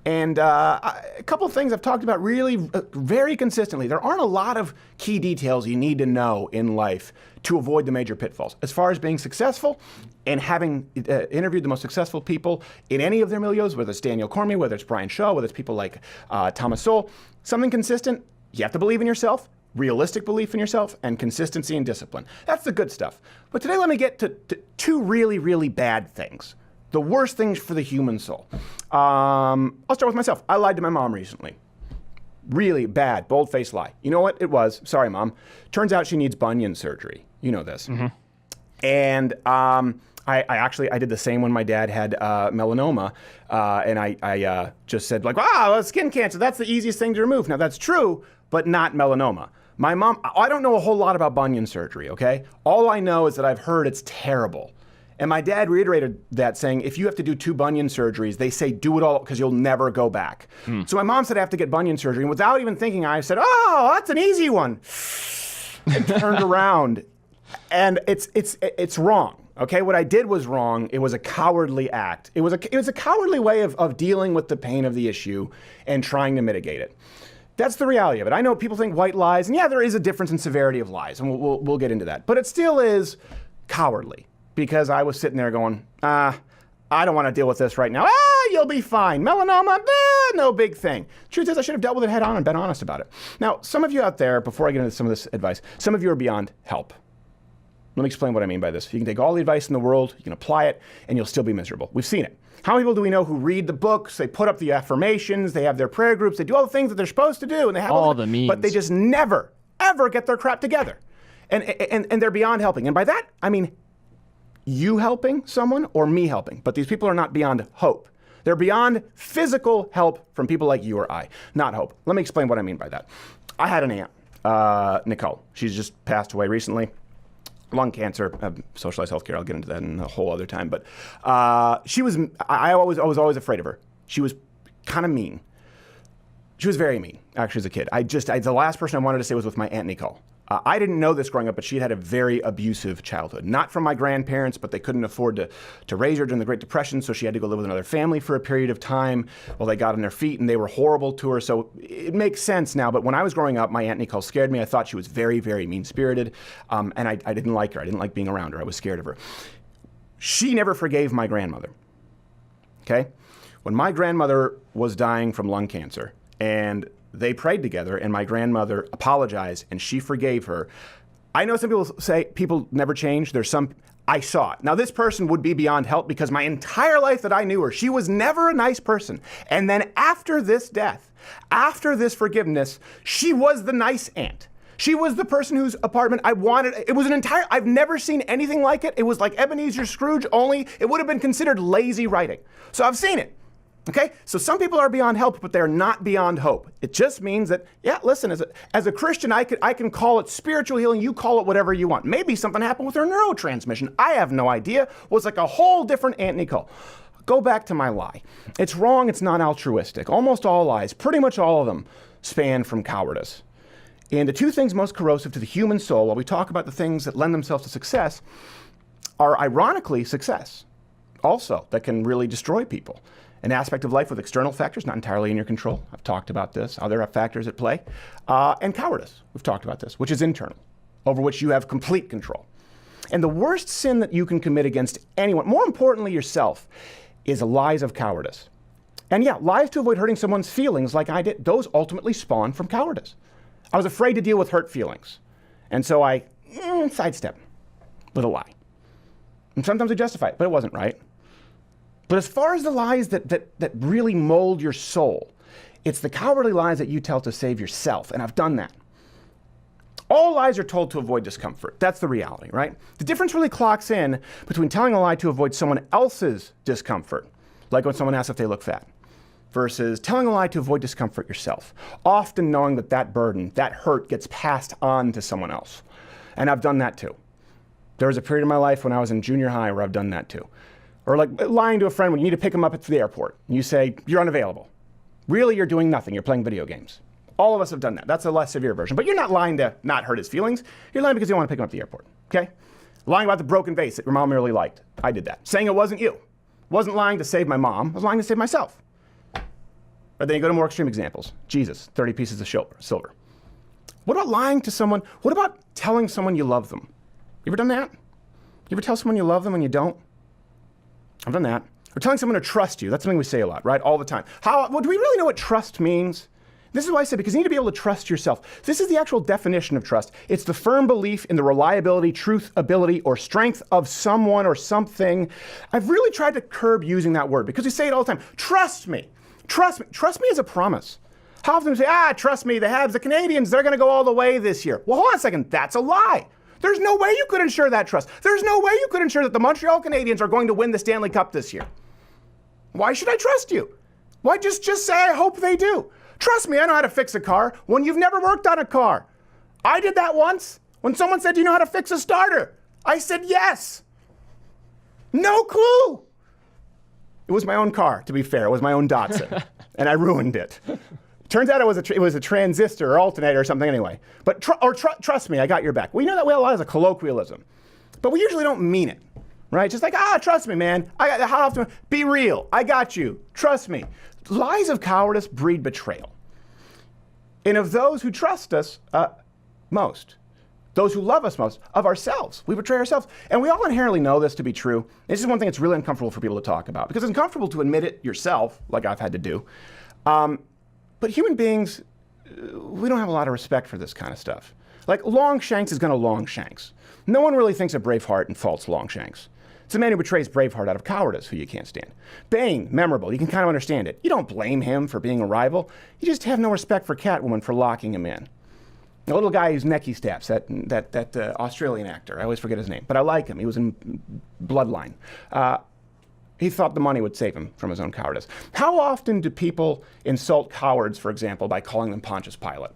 And a couple of things I've talked about really very consistently. There aren't a lot of key details you need to know in life to avoid the major pitfalls. As far as being successful and having interviewed the most successful people in any of their milieus, whether it's Daniel Cormier, whether it's Brian Shaw, whether it's people like Thomas Sowell, something consistent, you have to believe in yourself, realistic belief in yourself, and consistency and discipline. That's the good stuff. But today let me get to two really, really bad things. The worst things for the human soul. I'll start with myself. I lied to my mom recently. Really bad, bold-faced lie. You know what it was? Sorry, Mom. Turns out she needs bunion surgery. You know this. Mm-hmm. And I did the same when my dad had melanoma, and I just said like, skin cancer, that's the easiest thing to remove. Now that's true, but not melanoma. My mom, I don't know a whole lot about bunion surgery, okay? All I know is that I've heard it's terrible. And my dad reiterated that, saying, if you have to do 2 bunion surgeries, they say do it all because you'll never go back. So my mom said I have to get bunion surgery. And without even thinking, I said, oh, that's an easy one. And turned around. And it's wrong. Okay, what I did was wrong. It was a cowardly act. It was a cowardly way of dealing with the pain of the issue and trying to mitigate it. That's the reality of it. I know people think white lies, and yeah, there is a difference in severity of lies, and we'll get into that. But it still is cowardly. Because I was sitting there going, I don't want to deal with this right now. You'll be fine. Melanoma, no big thing. Truth is, I should have dealt with it head on and been honest about it. Now, some of you out there, before I get into some of this advice, some of you are beyond help. Let me explain what I mean by this. You can take all the advice in the world, you can apply it, and you'll still be miserable. We've seen it. How many people do we know who read the books, they put up the affirmations, they have their prayer groups, they do all the things that they're supposed to do, and they have all the means, but they just never, ever get their crap together. And they're beyond helping. And by that, I mean you helping someone or me helping. But these people are not beyond hope. They're beyond physical help from people like you or I, not hope. Let me explain what I mean by that. I had an aunt, Nicole. She's just passed away recently. Lung cancer, socialized healthcare. I'll get into that in a whole other time. But I was always afraid of her. She was kind of mean. She was very mean, actually, as a kid. The last person I wanted to say was with my Aunt Nicole. I didn't know this growing up, but she had a very abusive childhood. Not from my grandparents, but they couldn't afford to raise her during the Great Depression, so she had to go live with another family for a period of time while they got on their feet, and they were horrible to her. So it makes sense now, but when I was growing up, my Aunt Nicole scared me. I thought she was very, very mean-spirited, and I didn't like her. I didn't like being around her. I was scared of her. She never forgave my grandmother, okay? When my grandmother was dying from lung cancer, and they prayed together, and my grandmother apologized, and she forgave her. I know some people say people never change. I saw it. Now, this person would be beyond help because my entire life that I knew her, she was never a nice person. And then after this death, after this forgiveness, she was the nice aunt. She was the person whose apartment I wanted. It was I've never seen anything like it. It was like Ebenezer Scrooge, only it would have been considered lazy writing. So I've seen it. Okay, so some people are beyond help, but they're not beyond hope. It just means that, yeah, listen, as a Christian, I can call it spiritual healing. You call it whatever you want. Maybe something happened with her neurotransmission. I have no idea. It was like a whole different Aunt Nicole. Go back to my lie. It's wrong. It's not altruistic. Almost all lies, pretty much all of them, span from cowardice. And the two things most corrosive to the human soul, while we talk about the things that lend themselves to success, are ironically success. Also, that can really destroy people. An aspect of life with external factors, not entirely in your control. I've talked about this. Other factors at play. And cowardice. We've talked about this, which is internal, over which you have complete control. And the worst sin that you can commit against anyone, more importantly yourself, is lies of cowardice. And yeah, lies to avoid hurting someone's feelings like I did, those ultimately spawn from cowardice. I was afraid to deal with hurt feelings. And so I sidestep with a lie. And sometimes I justify it, but it wasn't right. But as far as the lies that really mold your soul, It's the cowardly lies that you tell to save yourself, and I've done that. All lies are told to avoid discomfort. That's the reality, right? The difference really clocks in between telling a lie to avoid someone else's discomfort, like when someone asks if they look fat, versus telling a lie to avoid discomfort yourself, often knowing that that burden, that hurt gets passed on to someone else. And I've done that too. There was a period in my life when I was in junior high where I've done that too. Or like lying to a friend when you need to pick them up at the airport. And you say, you're unavailable. Really, you're doing nothing. You're playing video games. All of us have done that. That's a less severe version. But you're not lying to not hurt his feelings. You're lying because you don't want to pick him up at the airport, okay? Lying about the broken vase that your mom really liked. I did that. Saying it wasn't you. Wasn't lying to save my mom. I was lying to save myself. But then you go to more extreme examples. Jesus, 30 pieces of silver. What about lying to someone? What about telling someone you love them? You ever done that? You ever tell someone you love them and you don't? I've done that. Or telling someone to trust you. That's something we say a lot, right? All the time. Well, do we really know what trust means? This is why I say, because you need to be able to trust yourself. This is the actual definition of trust. It's the firm belief in the reliability, truth, ability, or strength of someone or something. I've really tried to curb using that word because we say it all the time. Trust me. Trust me. Trust me is a promise. How often do we say, trust me, the Habs, the Canadians, they're going to go all the way this year. Well, hold on a second. That's a lie. There's no way you could ensure that trust. There's no way you could ensure that the Montreal Canadiens are going to win the Stanley Cup this year. Why should I trust you? Why just say I hope they do? Trust me, I know how to fix a car when you've never worked on a car. I did that once when someone said, do you know how to fix a starter? I said, yes. No clue. It was my own car, to be fair. It was my own Datsun, and I ruined it. Turns out it was a transistor or alternator or something anyway. But trust me, I got your back. We know that well as a colloquialism, but we usually don't mean it, right? Just like, trust me, man. How often? Be real. I got you. Trust me. Lies of cowardice breed betrayal. And of those who trust us most, those who love us most, of ourselves, we betray ourselves. And we all inherently know this to be true. This is one thing that's really uncomfortable for people to talk about because it's uncomfortable to admit it yourself, like I've had to do. But human beings, we don't have a lot of respect for this kind of stuff. Like Longshanks is going to Longshanks. No one really thinks of Braveheart and faults Longshanks. It's the man who betrays Braveheart out of cowardice who you can't stand. Bane, memorable. You can kind of understand it. You don't blame him for being a rival. You just have no respect for Catwoman for locking him in. The little guy who's necky steps, that Australian actor. I always forget his name, but I like him. He was in Bloodline. He thought the money would save him from his own cowardice. How often do people insult cowards, for example, by calling them Pontius Pilate?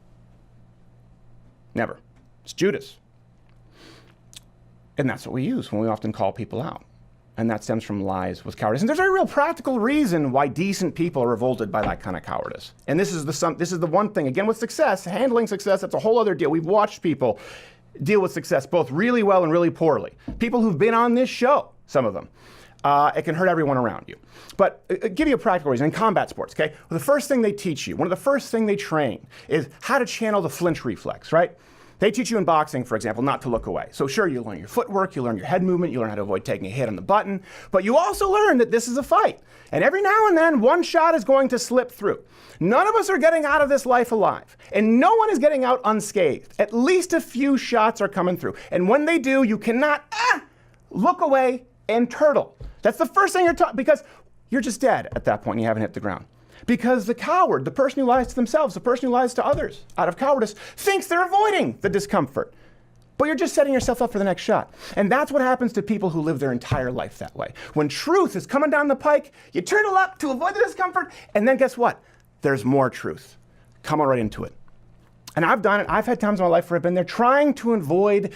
Never. It's Judas. And that's what we use when we often call people out. And that stems from lies with cowardice. And there's a very real practical reason why decent people are revolted by that kind of cowardice. And this is the one thing, again, with success, handling success, that's a whole other deal. We've watched people deal with success both really well and really poorly. People who've been on this show, some of them. It can hurt everyone around you. But give you a practical reason. In combat sports, okay? Well, the first thing they teach you, one of the first thing they train is how to channel the flinch reflex, right? They teach you in boxing, for example, not to look away. So sure, you learn your footwork, you learn your head movement, you learn how to avoid taking a hit on the button, but you also learn that this is a fight. And every now and then, one shot is going to slip through. None of us are getting out of this life alive. And no one is getting out unscathed. At least a few shots are coming through. And when they do, you cannot look away and turtle. That's the first thing you're taught, because you're just dead at that point and you haven't hit the ground. Because the coward, the person who lies to themselves, the person who lies to others out of cowardice, thinks they're avoiding the discomfort. But you're just setting yourself up for the next shot. And that's what happens to people who live their entire life that way. When truth is coming down the pike, you turtle up to avoid the discomfort, and then guess what? There's more truth coming right into it. And I've done it. I've had times in my life where I've been there trying to avoid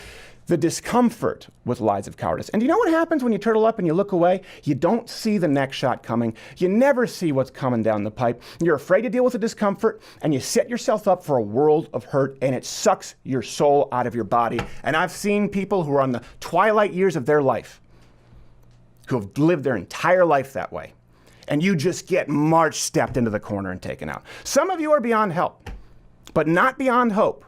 the discomfort with lies of cowardice. And do you know what happens when you turtle up and you look away? You don't see the next shot coming. You never see what's coming down the pipe. You're afraid to deal with the discomfort, and you set yourself up for a world of hurt, and it sucks your soul out of your body. And I've seen people who are on the twilight years of their life, who have lived their entire life that way, and you just get stepped into the corner and taken out. Some of you are beyond help, but not beyond hope.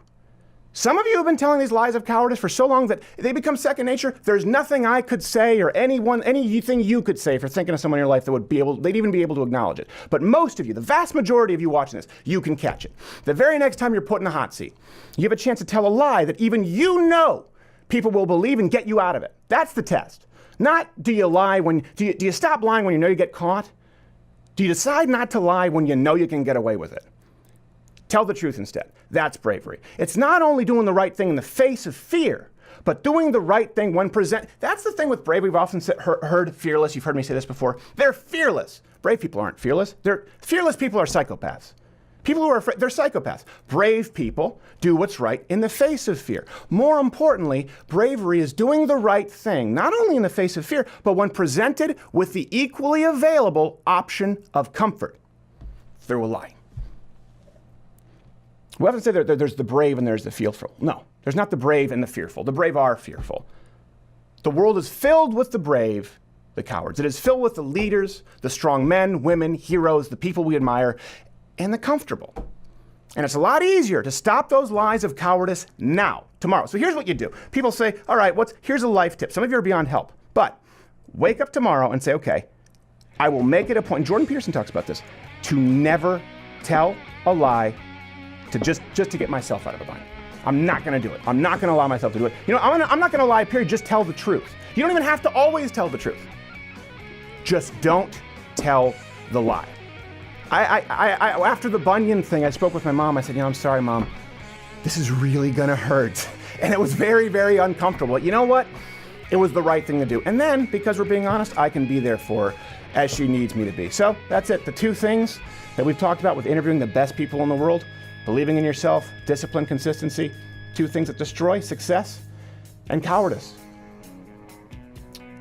Some of you have been telling these lies of cowardice for so long that they become second nature. There's nothing I could say or anything you could say for thinking of someone in your life that they'd even be able to acknowledge it. But most of you, the vast majority of you watching this, you can catch it. The very next time you're put in a hot seat, you have a chance to tell a lie that even you know people will believe and get you out of it. That's the test. Not do you stop lying when you know you get caught? Do you decide not to lie when you know you can get away with it? Tell the truth instead. That's bravery. It's not only doing the right thing in the face of fear, but doing the right thing when present. That's the thing with brave. We've often heard fearless. You've heard me say this before. They're fearless. Brave people aren't fearless. Fearless people are psychopaths. People who are afraid, they're psychopaths. Brave people do what's right in the face of fear. More importantly, bravery is doing the right thing, not only in the face of fear, but when presented with the equally available option of comfort through a lie. We often say there's the brave and there's the fearful. No, there's not the brave and the fearful. The brave are fearful. The world is filled with the brave, the cowards. It is filled with the leaders, the strong men, women, heroes, the people we admire, and the comfortable. And it's a lot easier to stop those lies of cowardice now, tomorrow. So here's what you do. People say, all right, here's a life tip. Some of you are beyond help. But wake up tomorrow and say, okay, I will make it a point, and Jordan Peterson talks about this, to never tell a lie to just to get myself out of a bind. I'm not going to do it. I'm not going to allow myself to do it. You know, I'm not going to lie, period. Just tell the truth. You don't even have to always tell the truth. Just don't tell the lie. After the bunion thing, I spoke with my mom. I said, I'm sorry, Mom. This is really going to hurt. And it was very, very uncomfortable. You know what? It was the right thing to do. And then, because we're being honest, I can be there for her as she needs me to be. So that's it. The two things that we've talked about with interviewing the best people in the world: believing in yourself, discipline, consistency, two things that destroy success, and cowardice.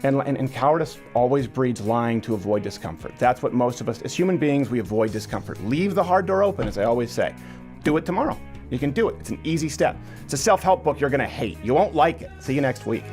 And cowardice always breeds lying to avoid discomfort. That's what most of us, as human beings, we avoid discomfort. Leave the hard door open, as I always say. Do it tomorrow. You can do it. It's an easy step. It's a self-help book you're going to hate. You won't like it. See you next week.